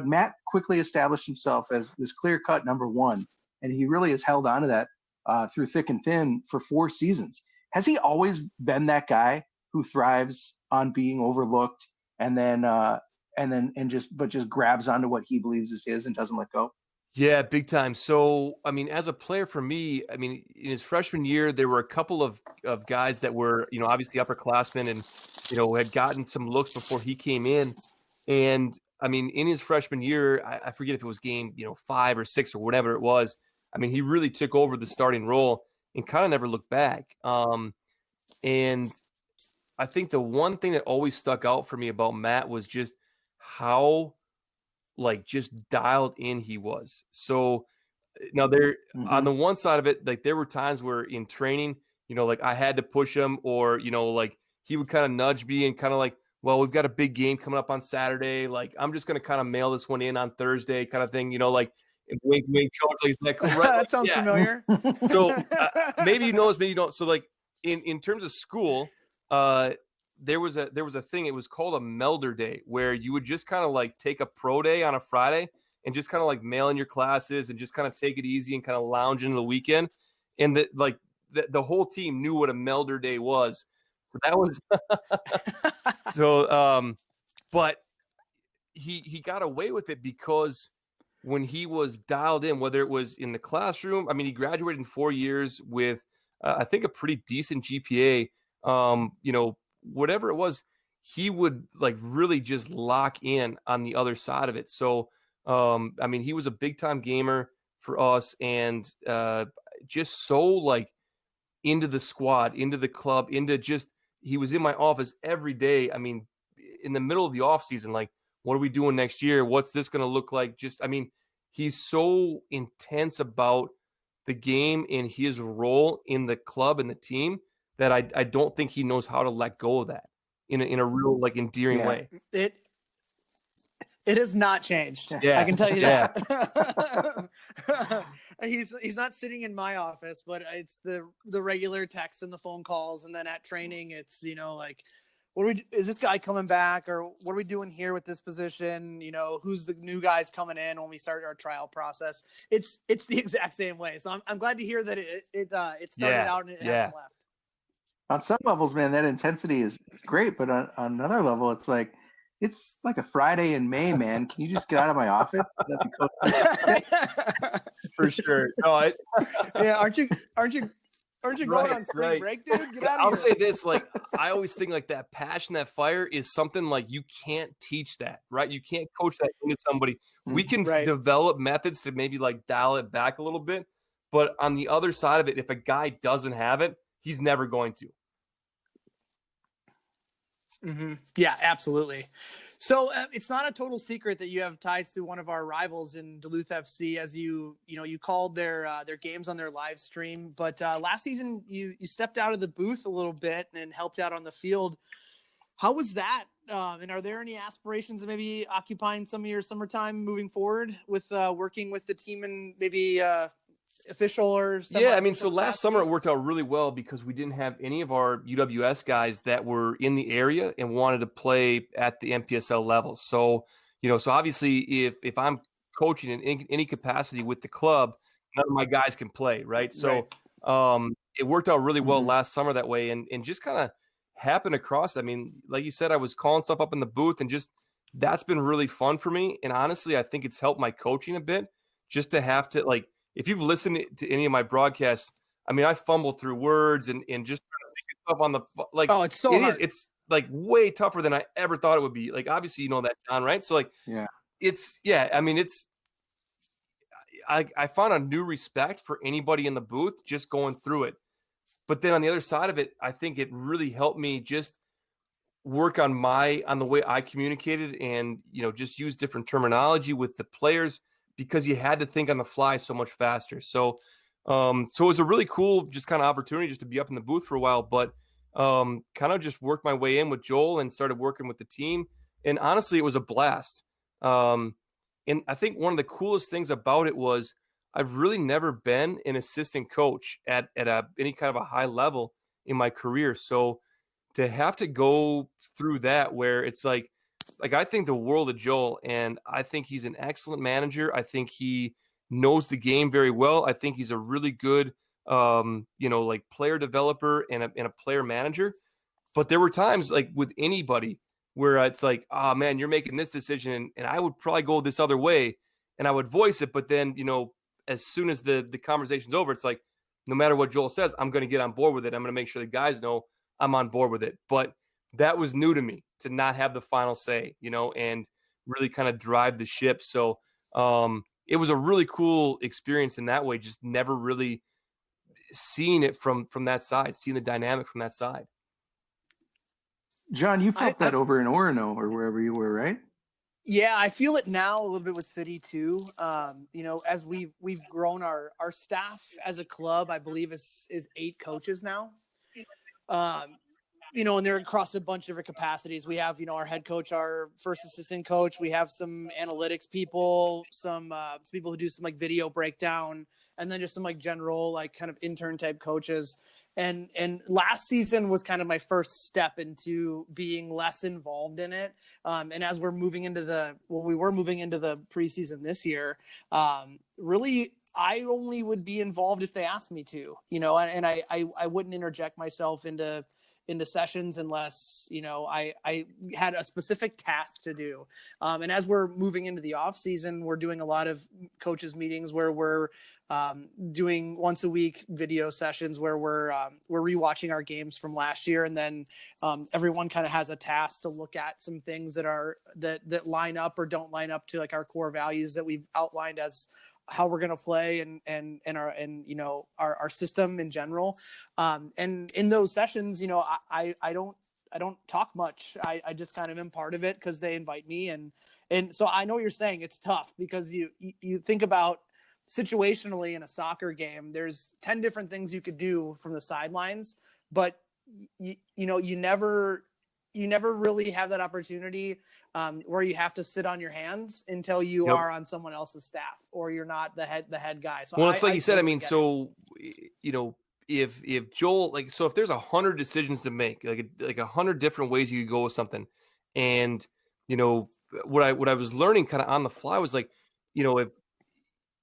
Matt quickly established himself as this clear-cut number one, and he really has held on to that through thick and thin for 4 seasons. Has he always been that guy who thrives on being overlooked and just grabs onto what he believes is his and doesn't let go? Yeah, big time. So, I mean, as a player for me, I mean, in his freshman year, there were a couple of guys that were, you know, obviously upperclassmen and, you know, had gotten some looks before he came in. And, I mean, in his freshman year, I forget if it was game, you know, 5 or 6 or whatever it was. I mean, he really took over the starting role and kind of never looked back. And I think the one thing that always stuck out for me about Matt was just how, like, just dialed in he was. So now there on the one side of it, like, there were times where in training, you know, like, I had to push him, or, you know, like, he would kind of nudge me and kind of like, well, we've got a big game coming up on Saturday. Like, I'm just going to kind of mail this one in on Thursday, kind of thing, you know, like, wink, wink, coach, like, is that cool? Right? That sounds familiar. So maybe you know this, maybe you don't. So, like, in terms of school, there was a thing, it was called a melder day, where you would just kind of like take a pro day on a Friday and just kind of like mail in your classes and just kind of take it easy and kind of lounge into the weekend. And the whole team knew what a melder day was. So that was so but he got away with it because when he was dialed in, whether it was in the classroom. I mean, he graduated in 4 years with, I think, a pretty decent GPA. Whatever it was, he would like really just lock in on the other side of it. So, I mean, he was a big time gamer for us, and just so like into the squad, into the club, he was in my office every day. I mean, in the middle of the off season, like, what are we doing next year? What's this going to look like? I mean, he's so intense about the game and his role in the club and the team that I don't think he knows how to let go of that in a real like endearing way. It has not changed. Yeah. I can tell you that. He's not sitting in my office, but it's the regular texts and the phone calls, and then at training, it's like, is this guy coming back, or what are we doing here with this position? Who's the new guys coming in when we start our trial process? It's the exact same way. So I'm glad to hear that it started out and it hasn't left. On some levels, man, that intensity is great, but on another level, it's like a Friday in May, man. Can you just get out of my office? For sure. No, yeah, aren't you going on spring break, dude? Get out of I'll here. say this, like, I always think like that passion, that fire is something like you can't teach that, right? You can't coach that into somebody. We can develop methods to maybe like dial it back a little bit, but on the other side of it, if a guy doesn't have it, he's never going to. Mm-hmm. Yeah, absolutely. So it's not a total secret that you have ties to one of our rivals in Duluth FC, as you called their games on their live stream. But last season you stepped out of the booth a little bit and helped out on the field. How was that? And are there any aspirations of maybe occupying some of your summertime moving forward with working with the team and maybe official or I mean, so last summer it worked out really well because we didn't have any of our UWS guys that were in the area and wanted to play at the MPSL level. So so obviously if I'm coaching in any capacity with the club, none of my guys can play, right? So it worked out really well last summer that way, and just kind of happened across. I mean, like you said, I was calling stuff up in the booth, and just that's been really fun for me. And honestly, I think it's helped my coaching a bit, just to have to, like, if you've listened to any of my broadcasts, I mean, I fumble through words and just trying to think of stuff on the, like, it's so hard. It's like way tougher than I ever thought it would be. Like, obviously, that, John, right? So like, I mean, I found a new respect for anybody in the booth just going through it. But then on the other side of it, I think it really helped me just work on the way I communicated and, just use different terminology with the players, because you had to think on the fly so much faster. So it was a really cool just kind of opportunity just to be up in the booth for a while, but kind of just worked my way in with Joel and started working with the team. And honestly, it was a blast. And I think one of the coolest things about it was I've really never been an assistant coach at any kind of a high level in my career. So to have to go through that, where it's like I think the world of Joel, and I think he's an excellent manager. I think he knows the game very well. I think he's a really good, like player developer and a player manager. But there were times like with anybody where it's like, oh man, you're making this decision, and I would probably go this other way, and I would voice it. But then, as soon as the conversation's over, it's like, no matter what Joel says, I'm going to get on board with it. I'm going to make sure the guys know I'm on board with it. But that was new to me, to not have the final say, and really kind of drive the ship. So it was a really cool experience in that way, just never really seeing it from that side, seeing the dynamic from that side. John, you felt that over in Orono or wherever you were, right? Yeah, I feel it now a little bit with City too. As we've grown our staff as a club, I believe is 8 coaches now. And they're across a bunch of different capacities. We have, our head coach, our first assistant coach. We have some analytics people, some people who do some like video breakdown, and then just some like general, like kind of intern type coaches. And last season was kind of my first step into being less involved in it. And as we're moving into we were moving into the preseason this year, really, I only would be involved if they asked me to, and I wouldn't interject myself into into sessions unless, I had a specific task to do. And as we're moving into the off season, we're doing a lot of coaches meetings where we're doing once a week video sessions where we're rewatching our games from last year. And then everyone kind of has a task to look at some things that line up or don't line up to like our core values that we've outlined as how we're going to play and our system in general. And in those sessions, I don't talk much. I just kind of am part of it because they invite me. And so I know what you're saying. It's tough because you think about situationally in a soccer game, there's 10 different things you could do from the sidelines, but you never really have that opportunity where you have to sit on your hands until you are on someone else's staff or you're not the head guy. So it's like you said, I mean, so, if Joel, so if there's 100 decisions to make, like 100 different ways you could go with something. And, what I was learning kind of on the fly was like,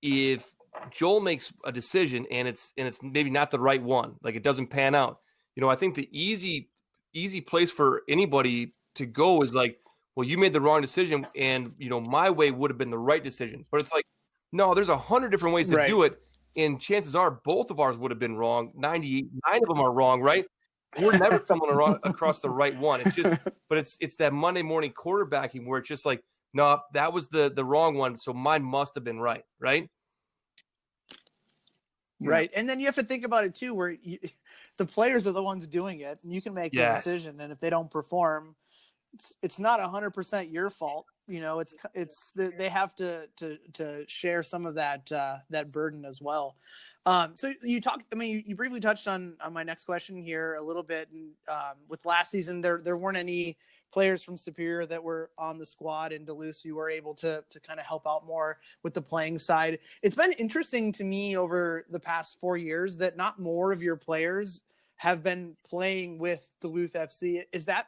if Joel makes a decision and it's maybe not the right one, like it doesn't pan out, I think the easy place for anybody to go is like, well, you made the wrong decision and, my way would have been the right decision. But it's like, no, there's 100 different ways to do it. And chances are both of ours would have been wrong. 99 of them are wrong, right? We're never coming across the right one. It's just, but it's that Monday morning quarterbacking where it's just like, no, that was the wrong one. So mine must have been right. Right. Right. And then you have to think about it too, where the players are the ones doing it and you can make the decision. And if they don't perform, it's not 100% your fault. They have to share some of that burden as well. So you briefly touched on my next question here a little bit. And with last season, there weren't any players from Superior that were on the squad in Duluth. You were able to kind of help out more with the playing side. It's been interesting to me over the past 4 years that not more of your players have been playing with Duluth FC. Is that,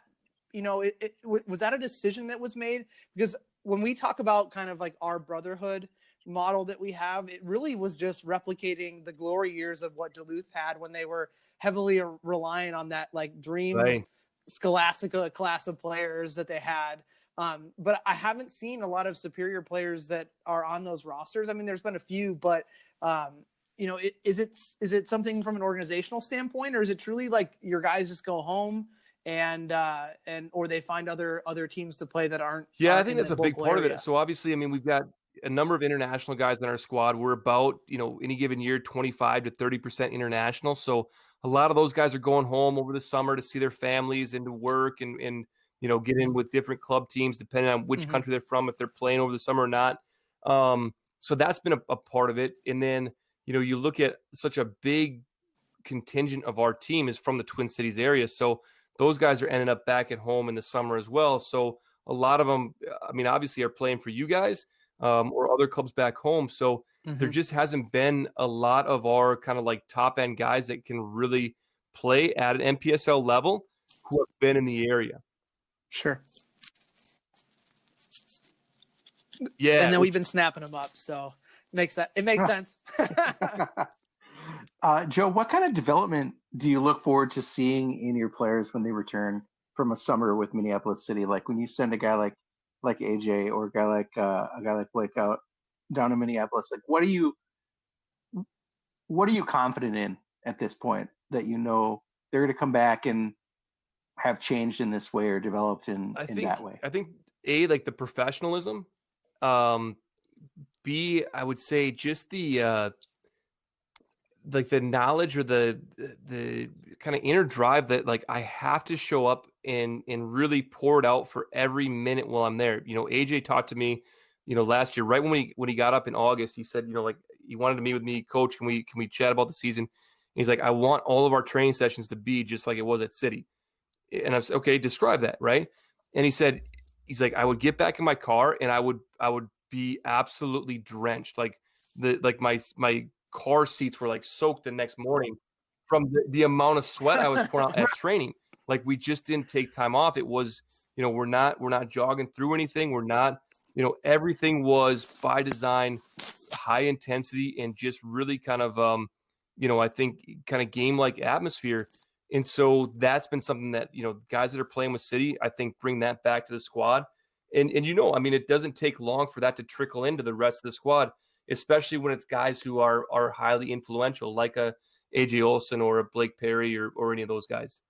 was that a decision that was made? Because when we talk about kind of like our brotherhood model that we have, it really was just replicating the glory years of what Duluth had when they were heavily relying on that like dream Scholastica class of players that they had. But I haven't seen a lot of Superior players that are on those rosters. I mean, there's been a few, but is it something from an organizational standpoint, or is it truly like your guys just go home or they find other teams to play that aren't? Yeah, I think that's a big part of it. So obviously, I mean, we've got a number of international guys in our squad. We're about, any given year, 25 to 30% international. So a lot of those guys are going home over the summer to see their families and to work and get in with different club teams, depending on which country they're from, if they're playing over the summer or not. So that's been a part of it. And then, you look at such a big contingent of our team is from the Twin Cities area. So those guys are ending up back at home in the summer as well. So a lot of them, I mean, obviously are playing for you guys or other clubs back home. So there just hasn't been a lot of our kind of like top end guys that can really play at an MPSL level who have been in the area. Sure. Yeah. And then we've been snapping them up. So it makes sense. Joe, what kind of development do you look forward to seeing in your players when they return from a summer with Minneapolis City? Like when you send a guy like AJ or a guy like Blake out down in Minneapolis, like what are you confident in at this point that they're going to come back and have changed in this way or developed in that way? I think A, like the professionalism, B, I would say just the like the knowledge or the kind of inner drive that like I have to show up and really pour it out for every minute while I'm there. AJ talked to me, last year, right when he got up in August, he said, like he wanted to meet with me, coach, can we chat about the season? And he's like, I want all of our training sessions to be just like it was at City. And I was okay, describe that. Right. And he's like, I would get back in my car and I would be absolutely drenched. Like my car seats were like soaked the next morning from the amount of sweat I was pouring out at training. Like we just didn't take time off. It was, we're not jogging through anything. We're not, everything was by design, high intensity and just really kind of, I think kind of game-like atmosphere. And so that's been something that, guys that are playing with City, I think bring that back to the squad. And I mean, it doesn't take long for that to trickle into the rest of the squad, especially when it's guys who are highly influential, like a AJ Olsen or a Blake Perry or any of those guys.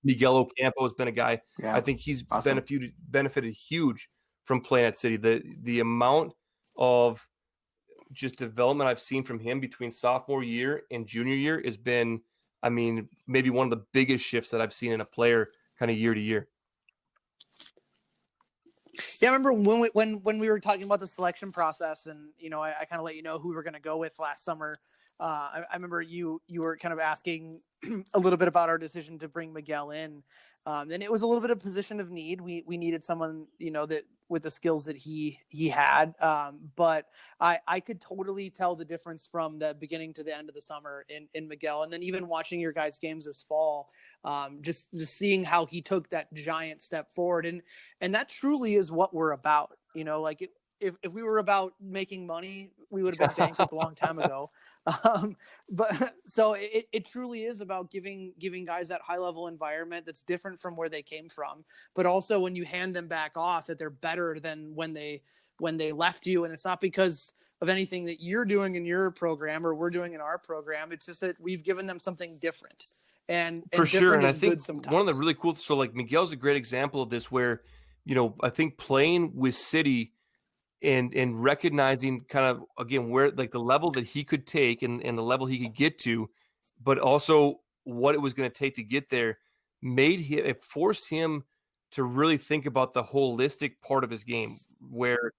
Miguel Ocampo has been a guy. Yeah, I think he's awesome. benefited huge from playing at City. The amount of just development I've seen from him between sophomore year and junior year has been, I mean, maybe one of the biggest shifts that I've seen in a player kind of year to year. Yeah, I remember when we were talking about the selection process, and I kind of let you know who we were going to go with last summer. I remember you were kind of asking a little bit about our decision to bring Miguel in. And it was a little bit of position of need. We needed someone, that with the skills that he had. But I could totally tell the difference from the beginning to the end of the summer in Miguel. And then even watching your guys' games this fall, just seeing how he took that giant step forward. And that truly is what we're about. If we were about making money, we would have been bankrupt a long time ago. But so it truly is about giving guys that high level environment that's different from where they came from. But also when you hand them back off, that they're better than when they left you. And it's not because of anything that you're doing in your program or we're doing in our program. It's just that we've given them something different. And for sure. And I think sometimes. one of the really cool, so like Miguel's a great example of this where, I think playing with City and recognizing kind of, again, where like the level that he could take and the level he could get to, but also what it was going to take to get there, it forced him to really think about the holistic part of his game where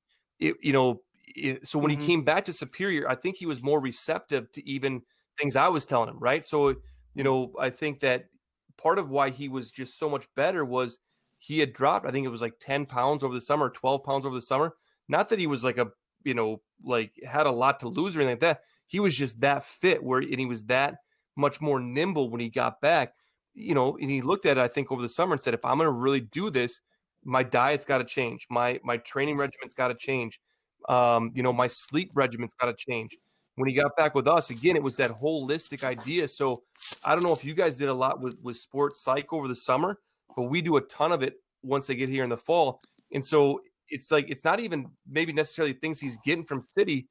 so when he came back to Superior, I think he was more receptive to even things I was telling him. Right. So, I think that part of why he was just so much better was he had dropped, I think it was like 10 pounds over the summer, 12 pounds over the summer. Not that he was like had a lot to lose or anything like that. He was just that fit and he was that much more nimble when he got back, and he looked at it, I think, over the summer and said, if I'm going to really do this, my diet's got to change. My training regimen's got to change. My sleep regimen's got to change. When he got back with us, again, it was that holistic idea. So I don't know if you guys did a lot with sports psych over the summer, but we do a ton of it once they get here in the fall. And so it's like, it's not even maybe necessarily things he's getting from City,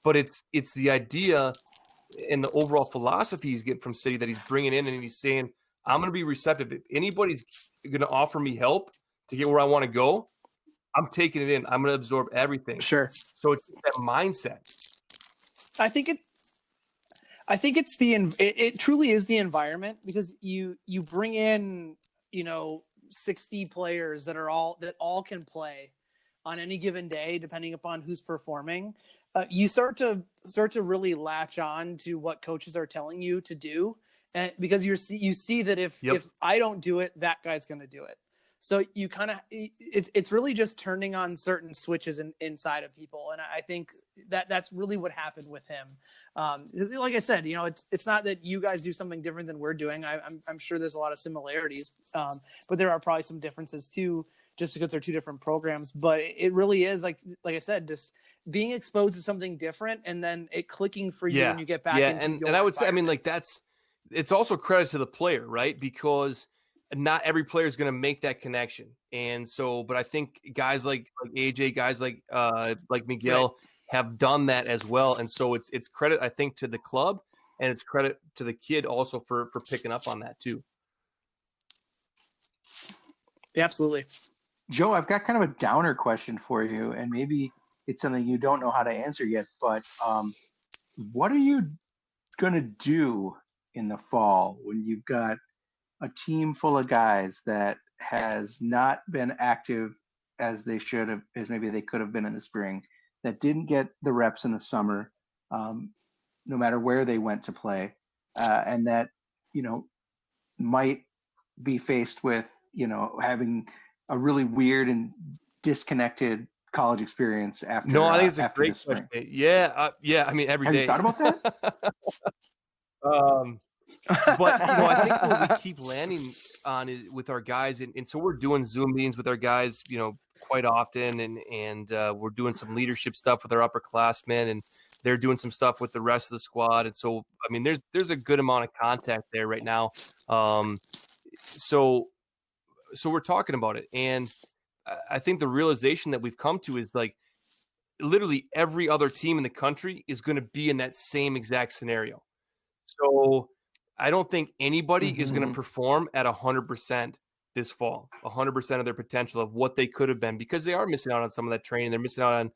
but it's the idea and the overall philosophy he's getting from City that he's bringing in, and he's saying, I'm going to be receptive. If anybody's going to offer me help to get where I want to go, I'm taking it in. I'm going to absorb everything. Sure. So it's that mindset. I think it truly is the environment, because you bring in, 60 players that all can play on any given day, depending upon who's performing. You start to really latch on to what coaches are telling you to do, and because you see that if I don't do it, that guy's going to do it. So you kind of, it's really just turning on certain switches inside of people. And I think that's really what happened with him. Like I said, it's not that you guys do something different than we're doing. I'm sure there's a lot of similarities, but there are probably some differences too, just because they're two different programs. But it really is like I said, just being exposed to something different and then it clicking for you when you get back into and I would say, I mean, like it's also credit to the player, right? Because not every player is going to make that connection. And so, but I think guys like AJ, guys like Miguel have done that as well. And so it's credit, I think, to the club, and it's credit to the kid also for picking up on that too. Yeah, absolutely. Joe, I've got kind of a downer question for you, and maybe it's something you don't know how to answer yet, but what are you going to do in the fall when you've got a team full of guys that has not been active as they should have, as maybe they could have been in the spring, that didn't get the reps in the summer, no matter where they went to play, and that, might be faced with, having a really weird and disconnected college experience after. No, I think it's a great question. Yeah. I mean, every day. Have you thought about that? But I think what we keep landing on is with our guys, and so we're doing Zoom meetings with our guys, quite often, and we're doing some leadership stuff with our upperclassmen, and they're doing some stuff with the rest of the squad. And so, I mean, there's a good amount of contact there right now. So we're talking about it. And I think the realization that we've come to is like literally every other team in the country is going to be in that same exact scenario. So I don't think anybody is going to perform at 100% this fall, 100% of their potential of what they could have been, because they are missing out on some of that training. They're missing out on,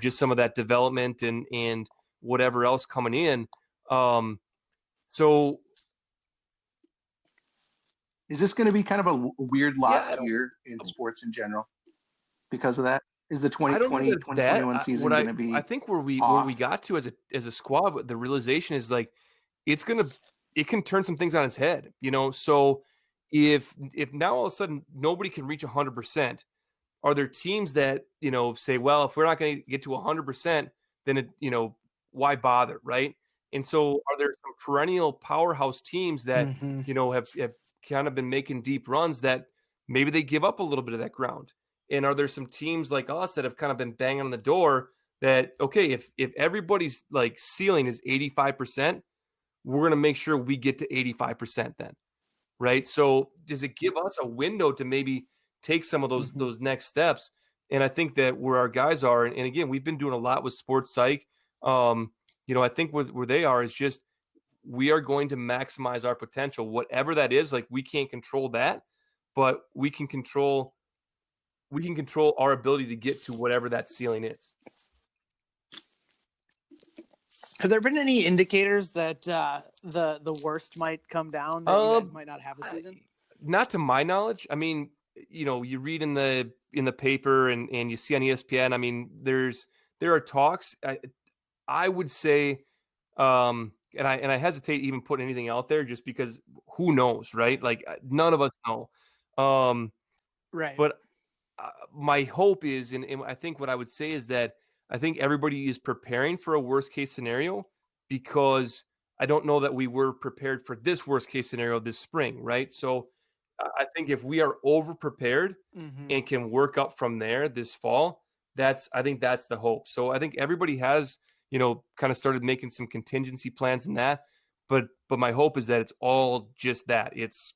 just some of that development and whatever else coming in. So is this going to be kind of a weird lost year in sports in general because of that? Is the 2020, 2021 season going to be? I think where we got to as a squad, the realization is like it can turn some things on its head, So if now all of a sudden nobody can reach 100%, are there teams that say, well, if we're not going to get to 100%, then why bother, right? And so are there some perennial powerhouse teams that have kind of been making deep runs that maybe they give up a little bit of that ground? And are there some teams like us that have kind of been banging on the door that, okay, if everybody's like ceiling is 85%, we're going to make sure we get to 85% then, right? So does it give us a window to maybe take some of those next steps? And I think that where our guys are, and again, we've been doing a lot with sports psych. I think where they are is just we are going to maximize our potential, whatever that is. Like we can't control that, but we can control our ability to get to whatever that ceiling is. Have there been any indicators that the worst might come down, that you guys might not have a season? Not to my knowledge. I mean, you read in the paper and you see on ESPN. I mean, there are talks. I would say, and I hesitate even putting anything out there just because who knows, right? Like none of us know. Right. But my hope is, and I think what I would say is that I think everybody is preparing for a worst case scenario, because I don't know that we were prepared for this worst case scenario this spring, right? So I think if we are over prepared and can work up from there this fall, I think that's the hope. So I think everybody has, kind of started making some contingency plans in that, but my hope is that it's all just that. It's,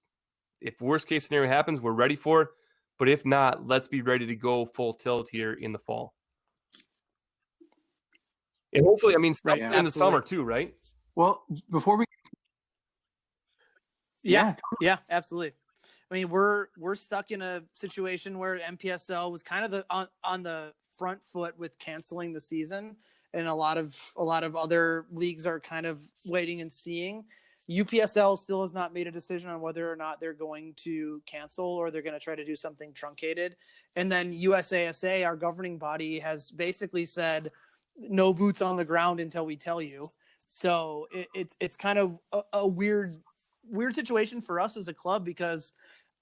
if worst case scenario happens, we're ready for it. But if not, let's be ready to go full tilt here in the fall. And hopefully, I mean, in the summer too, right? Well, before we... Yeah, absolutely. I mean, we're stuck in a situation where MPSL was kind of on the front foot with canceling the season, and a lot of other leagues are kind of waiting and seeing. UPSL still has not made a decision on whether or not they're going to cancel or they're going to try to do something truncated. And then USASA, our governing body, has basically said no boots on the ground until we tell you. So it's kind of a weird situation for us as a club, because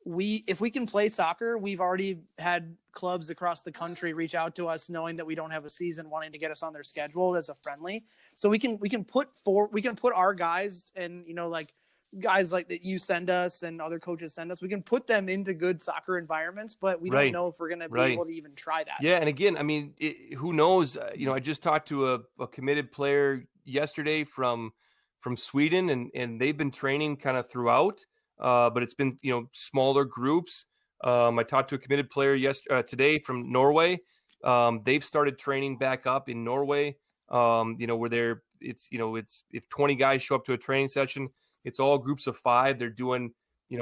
if we can play soccer, we've already had clubs across the country reach out to us knowing that we don't have a season, wanting to get us on their schedule as a friendly. So we can put our guys, and like guys like that you send us and other coaches send us, we can put them into good soccer environments, but we don't know if we're going to be able to even try that. Yeah. And again, I mean, who knows, I just talked to a committed player yesterday from Sweden, and they've been training kind of throughout, but it's been, smaller groups. I talked to a committed player today from Norway. They've started training back up in Norway. Where it's if 20 guys show up to a training session, it's all groups of 5. They're doing,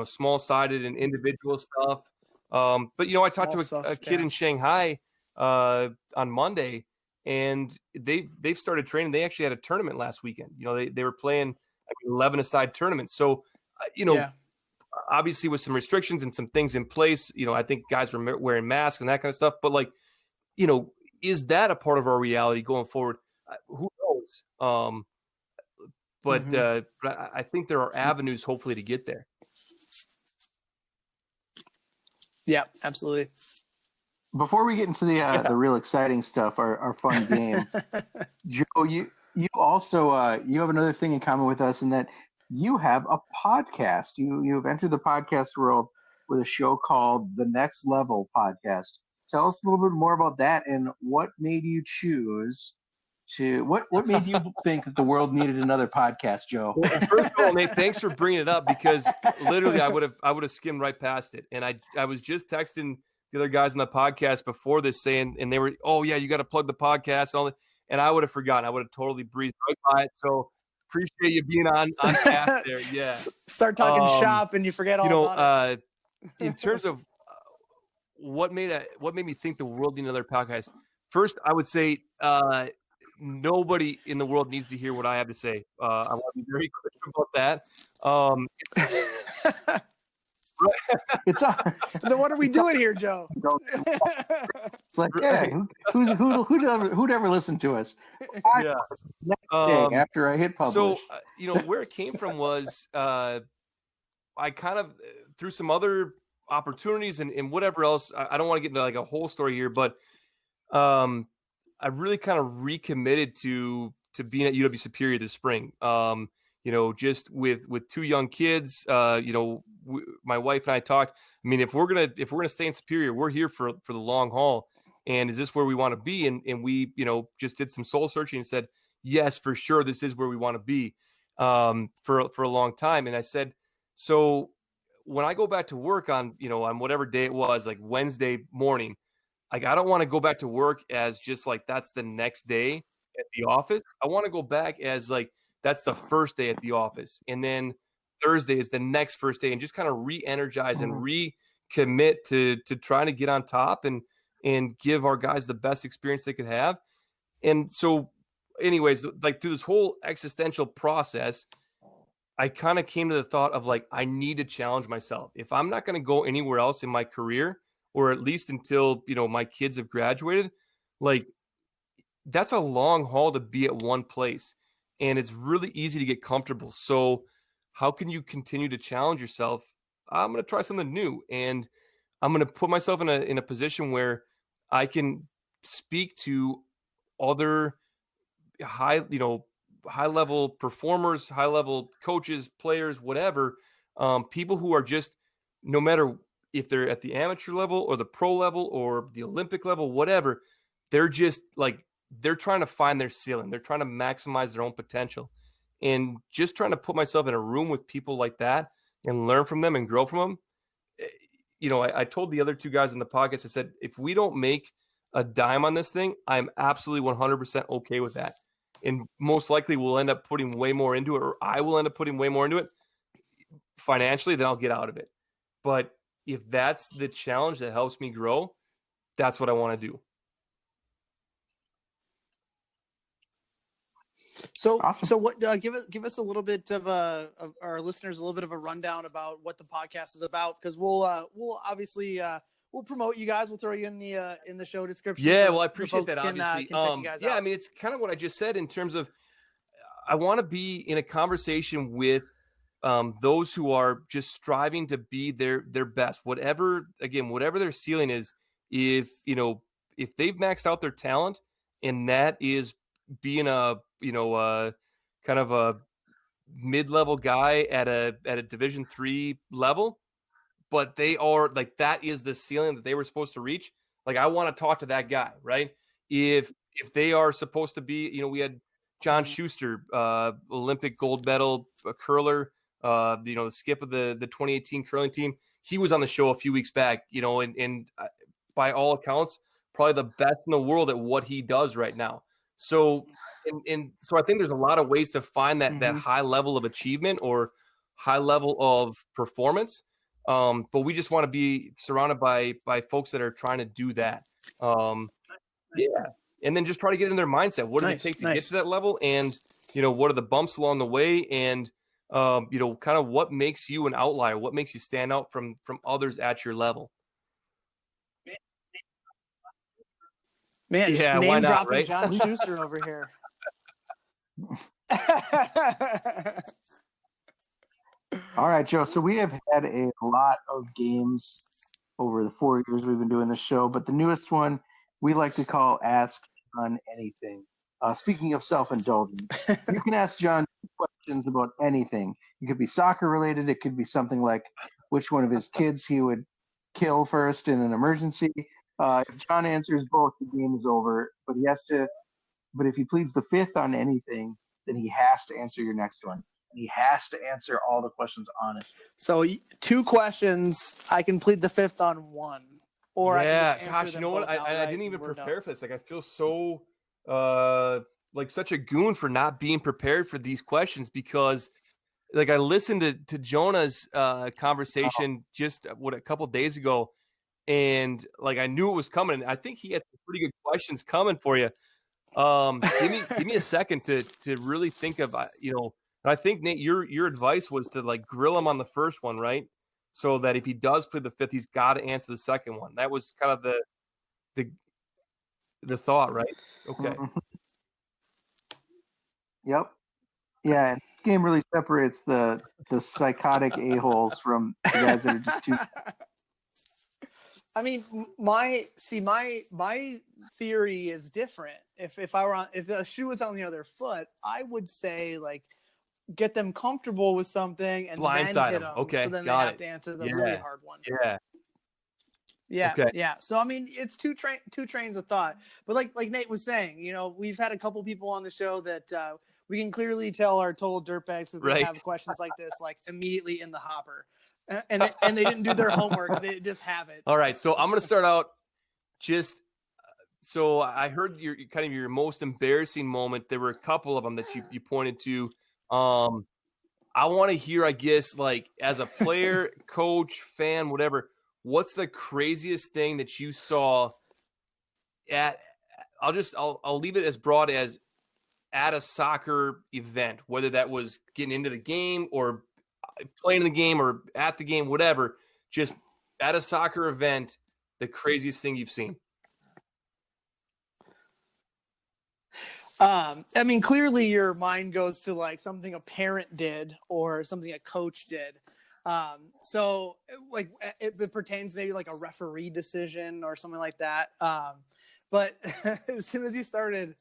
small-sided and individual stuff. But I talked to a kid in Shanghai on Monday, and they've started training. They actually had a tournament last weekend. They were playing 11-a-side tournament. So, obviously with some restrictions and some things in place, I think guys were wearing masks and that kind of stuff. But is that a part of our reality going forward? Who knows? But I think there are avenues, hopefully, to get there. Yeah, absolutely. Before we get into the real exciting stuff, our fun game, Joe, you also you have another thing in common with us, in that you have a podcast. You have entered the podcast world with a show called The Next Level Podcast. Tell us a little bit more about that, and what made you choose what made you think that the world needed another podcast, Joe? Well, first of all, Nate, thanks for bringing it up, because literally I would have skimmed right past it. And I was just texting the other guys on the podcast before this saying, and they were, oh yeah, you got to plug the podcast and all that. And I would have forgotten. I would have totally breezed right by it. So appreciate you being on task there. Yeah. Start talking shop and you forget all about it. In terms of what made me think the world needed another podcast, first I would say nobody in the world needs to hear what I have to say. I want to be very clear about that. It's then what are we doing here, Joe? It's like, hey, who'd ever listen to us? Yeah. Next day after I hit publish. So where it came from was I kind of through some other opportunities and whatever else. I don't want to get into like a whole story here, but I really kind of recommitted to being at UW Superior this spring. Just with two young kids, my wife and I talked. I mean, if we're gonna stay in Superior, we're here for the long haul. And is this where we want to be? And we, just did some soul searching and said, yes, for sure, this is where we want to be for a long time. And I said, so when I go back to work on whatever day it was, like Wednesday morning, like I don't want to go back to work as just like that's the next day at the office. I want to go back as like that's the first day at the office, and then Thursday is the next first day, and just kind of re-energize and recommit to trying to get on top and give our guys the best experience they could have. And so, anyways, like through this whole existential process, I kind of came to the thought of like I need to challenge myself. If I'm not going to go anywhere else in my career, or at least until my kids have graduated, like that's a long haul to be at one place. And it's really easy to get comfortable. So how can you continue to challenge yourself? I'm going to try something new, and I'm going to put myself in a position where I can speak to other high level performers, high level coaches, players, whatever, people who are just, no matter if they're at the amateur level or the pro level or the Olympic level, whatever, they're just like, they're trying to find their ceiling. They're trying to maximize their own potential, and just trying to put myself in a room with people like that and learn from them and grow from them. I told the other two guys in the podcast, I said, if we don't make a dime on this thing, I'm absolutely 100% okay with that. And most likely we'll end up putting way more into it, or I will end up putting way more into it financially, then I'll get out of it. But if that's the challenge that helps me grow, that's what I want to do. So, awesome. So what? Give us a little bit of our listeners a little bit of a rundown about what the podcast is about, because we'll obviously we'll promote you guys. We'll throw you in the show description. Yeah, so well, I appreciate that. Can obviously, check you guys out. I mean, it's kind of what I just said in terms of I want to be in a conversation with those who are just striving to be their best, whatever their ceiling is. If they've maxed out their talent, and that is being a kind of a mid-level guy at a Division III level, but they are like, that is the ceiling that they were supposed to reach. Like, I want to talk to that guy, right? If they are supposed to be, we had John Schuster, Olympic gold medal curler, the skip of the 2018 curling team. He was on the show a few weeks back, and by all accounts, probably the best in the world at what he does right now. So, so I think there's a lot of ways to find that high level of achievement or high level of performance. But we just want to be surrounded by folks that are trying to do that. Yeah. And then just try to get in their mindset. What does it take to get to that level? And, what are the bumps along the way? And, kind of what makes you an outlier? What makes you stand out from others at your level? Man, yeah, name why not, dropping right? John Schuster over here. All right, Joe. So we have had a lot of games over the 4 years we've been doing this show, but the newest one we like to call Ask John Anything. Speaking of self-indulgence, you can ask John questions about anything. It could be soccer related. It could be something like which one of his kids he would kill first in an emergency. If John answers both, the game is over, but he has to But if he pleads the fifth on anything, then he has to answer your next one. And he has to answer all the questions honestly. So 2 questions, I can plead the fifth on one. Or I can just answer gosh, them you know what? I didn't even prepare for this. Like, I feel so like such a goon for not being prepared for these questions, because like I listened to Jonah's conversation just a couple days ago, and like I knew it was coming. I think he had some pretty good questions coming for you. Give me a second to really think of, I think, Nate, your advice was to like grill him on the first one, right? So that if he does plead the fifth, he's got to answer the second one. That was kind of the thought, right? Okay. Yep. Yeah, and this game really separates the psychotic a-holes from the guys that are just too. I mean, my theory is different. If the shoe was on the other foot, I would say like get them comfortable with something and blindside then hit them. them. Okay, so then got they have it. to answer the really hard one. Yeah. Okay. Yeah. So I mean, it's two trains of thought. But like Nate was saying, we've had a couple people on the show that we can clearly tell are total dirtbags because they have questions like this like immediately in the hopper. And they didn't do their homework. They just have it. All right. So I'm going to start out so I heard your most embarrassing moment. There were a couple of them that you pointed to. I want to hear, I guess, like as a player, coach, fan, whatever, what's the craziest thing that you saw I'll leave it as broad as at a soccer event, whether that was getting into the game or playing in the game or at the game, whatever, just at a soccer event, the craziest thing you've seen. I mean, clearly your mind goes to like something a parent did or something a coach did. So like it pertains to maybe like a referee decision or something like that. But as soon as you started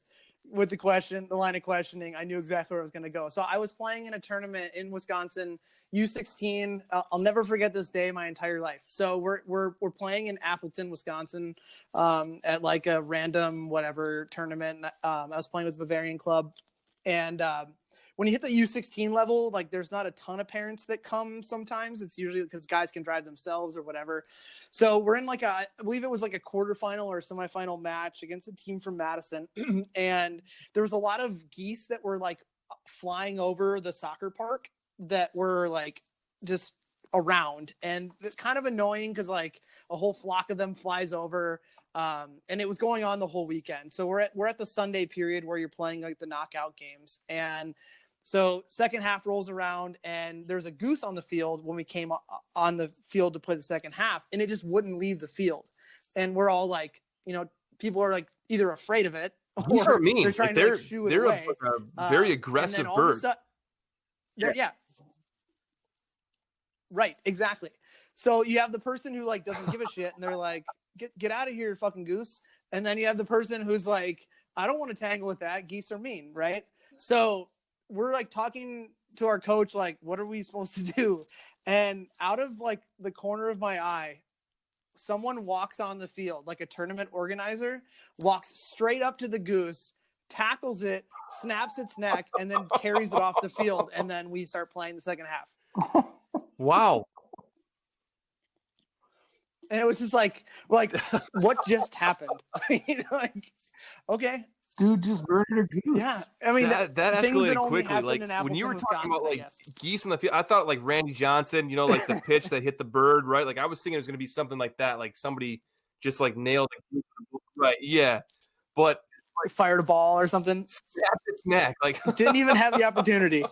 with the line of questioning, I knew exactly where I was going to go. So I was playing in a tournament in Wisconsin, U16. I'll never forget this day my entire life. So we're playing in Appleton, Wisconsin, at like a random whatever tournament. I was playing with the Bavarian Club, and when you hit the U16 level, like there's not a ton of parents that come sometimes. It's usually because guys can drive themselves or whatever. So we're in like I believe it was like a quarterfinal or semifinal match against a team from Madison. And there was a lot of geese that were like flying over the soccer park that were like just around, and it's kind of annoying because like a whole flock of them flies over. And it was going on the whole weekend. So we're at the Sunday period where you're playing like the knockout games. And so second half rolls around and there's a goose on the field when we came on the field to play the second half, and it just wouldn't leave the field. And we're all like, people are like either afraid of it or they're trying to like shoo it away. They're a very aggressive bird. Yeah. Right. Exactly. So you have the person who like doesn't give a shit and they're like, get out of here, fucking goose. And then you have the person who's like, I don't want to tangle with that. Geese are mean. Right. So we're like talking to our coach, like, what are we supposed to do? And out of like the corner of my eye, someone walks on the field, like a tournament organizer, walks straight up to the goose, tackles it, snaps its neck, and then carries it off the field. And then we start playing the second half. Wow. And it was just like, what just happened? Like, okay. Dude just murdered a goose. Yeah. I mean, that escalated quickly. Like when you were talking about like geese in the field, I thought like Randy Johnson, like the pitch that hit the bird, right? Like I was thinking it was going to be something like that. Like somebody just like nailed it. Right. Yeah. But like fired a ball or something. Snapped its neck. Like didn't even have the opportunity.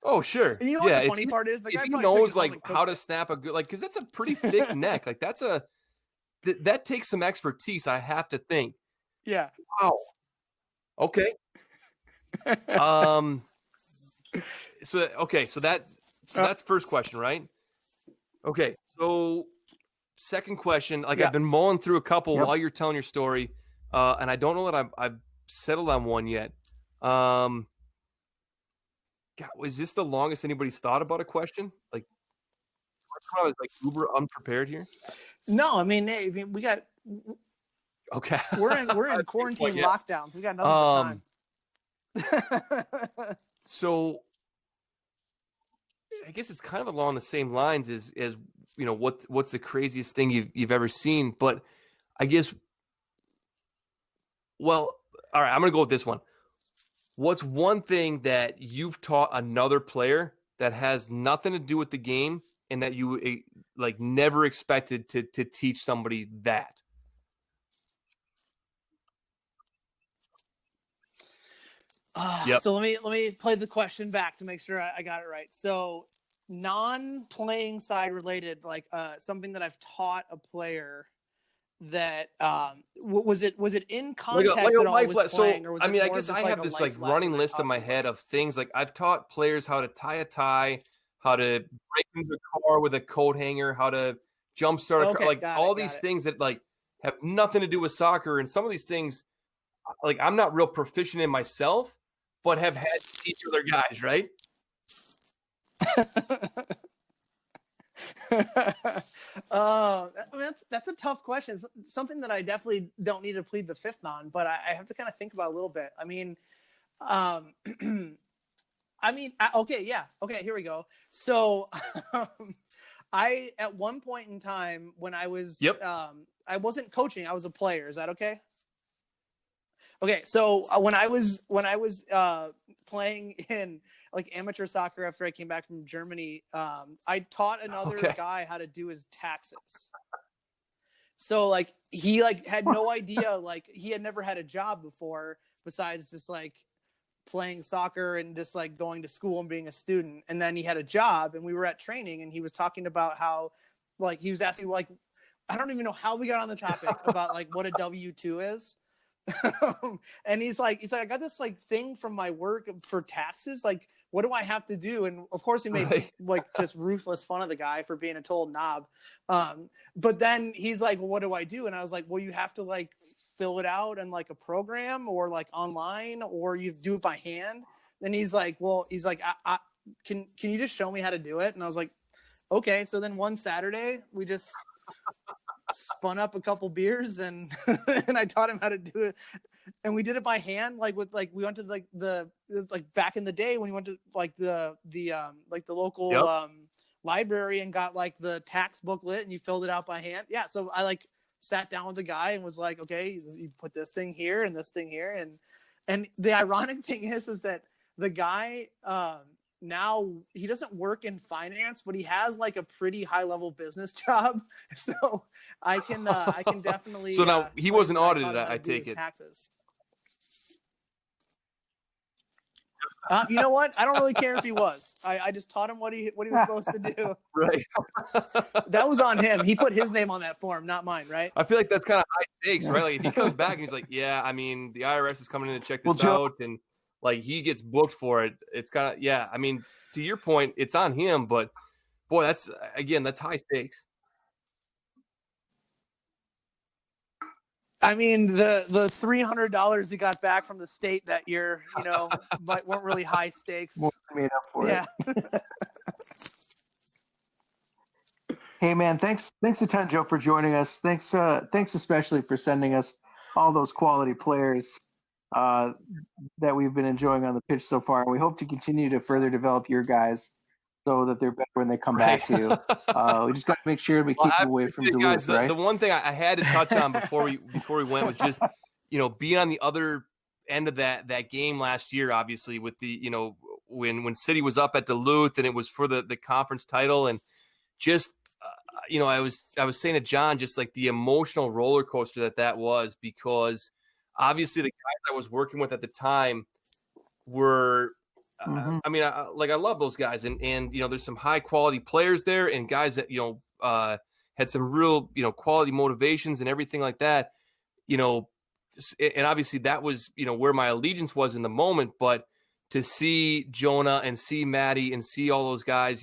Oh, sure. And you know what the funny part is? The guy if he knows like how to snap a good, like, because that's a pretty thick neck. Like that takes some expertise, I have to think. Yeah. Wow. Okay. So that's first question, right? Okay. So second question, like I've been mulling through a couple while you're telling your story, and I don't know that I've settled on one yet. God, was this the longest anybody's thought about a question? Like, I was like uber unprepared here. No, I mean we got. Okay. We're in quarantine lockdowns. We got nothing but time. So I guess it's kind of along the same lines as what's the craziest thing you've ever seen, but I guess, well, all right, I'm going to go with this one. What's one thing that you've taught another player that has nothing to do with the game and that you never expected to teach somebody that? Yep. So let me play the question back to make sure I got it right. So non-playing side related, like something that I've taught a player that was it in context at all with playing, or was it I guess I have this running list in my head of things. Like I've taught players how to tie a tie, how to break into a car with a coat hanger, how to jump start a car, all these things that have nothing to do with soccer. And some of these things, I'm not real proficient in myself, but have had to teach other guys, right? That's a tough question. It's something that I definitely don't need to plead the fifth on, but I have to kind of think about it a little bit. Okay, here we go. So I, at one point in time when I was, I wasn't coaching, I was a player. Is that okay? Okay. So when I was playing in amateur soccer after I came back from Germany, I taught another guy how to do his taxes. So he had no idea, he had never had a job before besides just playing soccer and just going to school and being a student. And then he had a job and we were at training and he was talking about how he was asking I don't even know how we got on the topic about what a W-2 is. And he's like, I got this thing from my work for taxes. What do I have to do? And of course he made just ruthless fun of the guy for being a total knob. But then he's like, well, what do I do? And I was like, well, you have to fill it out in a program or online, or you do it by hand. And he's like, I can you just show me how to do it? And I was like, okay. So then one Saturday we just spun up a couple beers and and I taught him how to do it, and we did it by hand. We went to the back in the day when we went to the local library and got the tax booklet and you filled it out by hand. Yeah. So I sat down with the guy and was like, okay, you put this thing here and this thing here. And the ironic thing is that the guy, now he doesn't work in finance, but he has a pretty high level business job. So I can definitely. So now he wasn't audited, I take it. Taxes. You know what? I don't really care if he was. I just taught him what he was supposed to do. Right. That was on him. He put his name on that form, not mine, right? I feel like that's kind of high stakes, right? If he comes back and he's like, yeah, I mean, the IRS is coming in to check this out, and he gets booked for it. It's kind of, I mean, to your point, it's on him, but boy, that's high stakes. I mean, the $300 he got back from the state that year, weren't really high stakes. More than made up for it. Hey man, thanks a ton, Joe, for joining us. Thanks especially for sending us all those quality players that we've been enjoying on the pitch so far. And we hope to continue to further develop your guys so that they're better when they come back to you. We just got to make sure we keep away from Duluth, guys, right? The one thing I had to touch on before we went was just, being on the other end of that game last year, obviously with the, when City was up at Duluth and it was for the conference title, and just, I was saying to John, just the emotional roller coaster that was, because obviously the guys I was working with at the time were, I mean, I love those guys, and there's some high quality players there, and guys that had some real quality motivations and everything like that, and obviously that was where my allegiance was in the moment. But to see Jonah and see Maddie and see all those guys,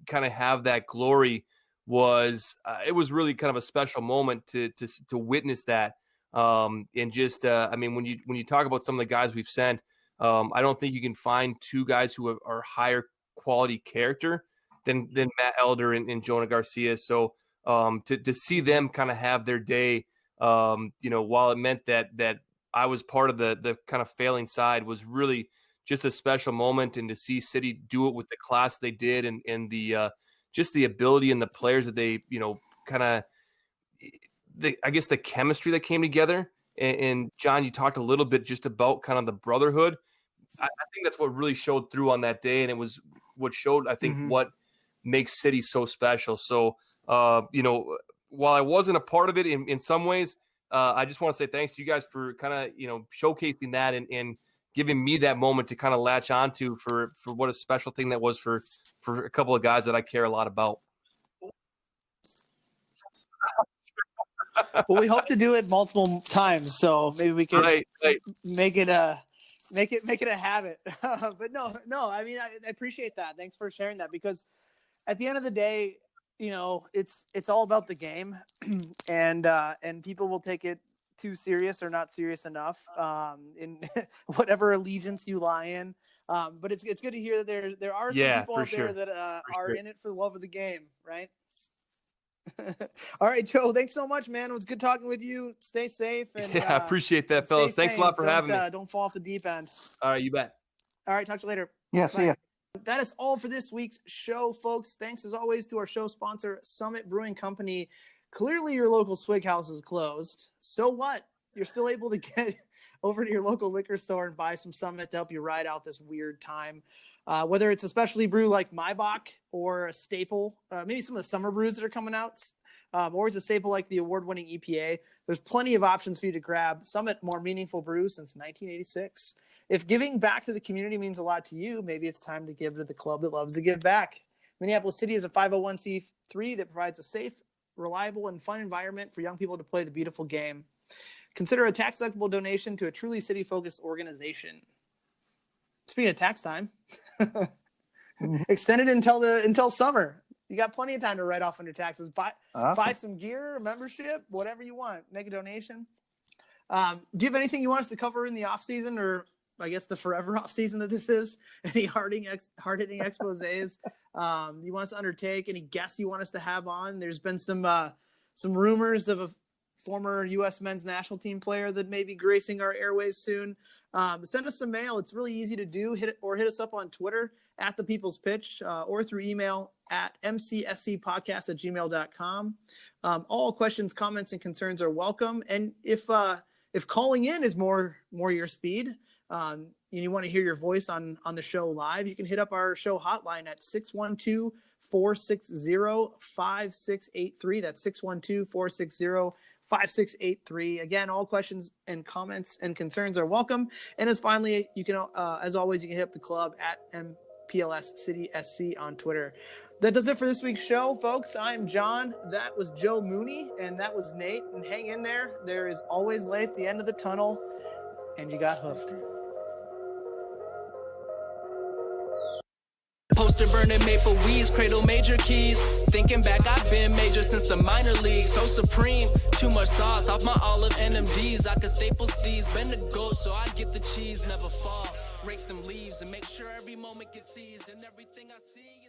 kind of have that glory was it was really kind of a special moment to witness that, and just I mean, when you talk about some of the guys we've sent. I don't think you can find two guys who are higher quality character than Matt Elder and Jonah Garcia. So to see them kind of have their day, While it meant that I was part of the kind of failing side, was really just a special moment, and to see City do it with the class they did, and the just the ability and the players that they, kind of, I guess the chemistry that came together. And John, you talked a little bit just about kind of the brotherhood. I think that's what really showed through on that day, and it was what showed, I think, what makes City so special. So, while I wasn't a part of it in some ways, I just want to say thanks to you guys for kind of, showcasing that and giving me that moment to kind of latch onto for what a special thing that was for a couple of guys that I care a lot about. Well, we hope to do it multiple times, so maybe we could make it a habit. But no, I mean, I appreciate that. Thanks for sharing that, because at the end of the day, it's all about the game, and people will take it too serious or not serious enough in whatever allegiance you lie in. But it's good to hear that there are some people out there that are in it for the love of the game, right? All right, Joe, thanks so much, man. It was good talking with you. Stay safe. And I appreciate that, fellas. Thanks a lot for having me. Don't fall off the deep end. All right, you bet. All right, talk to you later. Yeah, Bye. see ya. That is all for this week's show, folks. Thanks, as always, to our show sponsor, Summit Brewing Company. Clearly, your local swig house is closed. So what? You're still able to get over to your local liquor store and buy some Summit to help you ride out this weird time. Whether it's a specialty brew like Maibach or a staple, maybe some of the summer brews that are coming out, or it's a staple like the award-winning EPA, there's plenty of options for you to grab. Summit, more meaningful brews since 1986. If giving back to the community means a lot to you, maybe it's time to give to the club that loves to give back. Minneapolis City is a 501c3 that provides a safe, reliable, and fun environment for young people to play the beautiful game. Consider a tax-deductible donation to a truly city-focused organization. Speaking of tax time, extend it until summer. You got plenty of time to write off on your taxes. Buy some gear, membership, whatever you want. Make a donation. Do you have anything you want us to cover in the off season, or I guess the forever off season that this is? Any hard-hitting exposés you want us to undertake? Any guests you want us to have on? There's been some rumors of a former U.S. men's national team player that may be gracing our airways soon. Send us some mail. It's really easy to do. Hit us up on Twitter at The People's Pitch, or through email at mcscpodcast@gmail.com. All questions, comments, and concerns are welcome. And if calling in is more your speed, and you want to hear your voice on the show live, you can hit up our show hotline at 612-460-5683. That's 612-460-5683. Again, all questions and comments and concerns are welcome. And as always, you can hit up the club at MPLS City SC on Twitter. That does it for this week's show, folks. I'm John. That was Joe Mooney, and that was Nate. And hang in there. There is always light at the end of the tunnel, and you got hoofed. Poster burning maple weeds, cradle major keys. Thinking back, I've been major since the minor league. So supreme, too much sauce off my olive NMDs. I could staple steez, bend the goat so I get the cheese, never fall. Rake them leaves and make sure every moment gets seized and everything I see.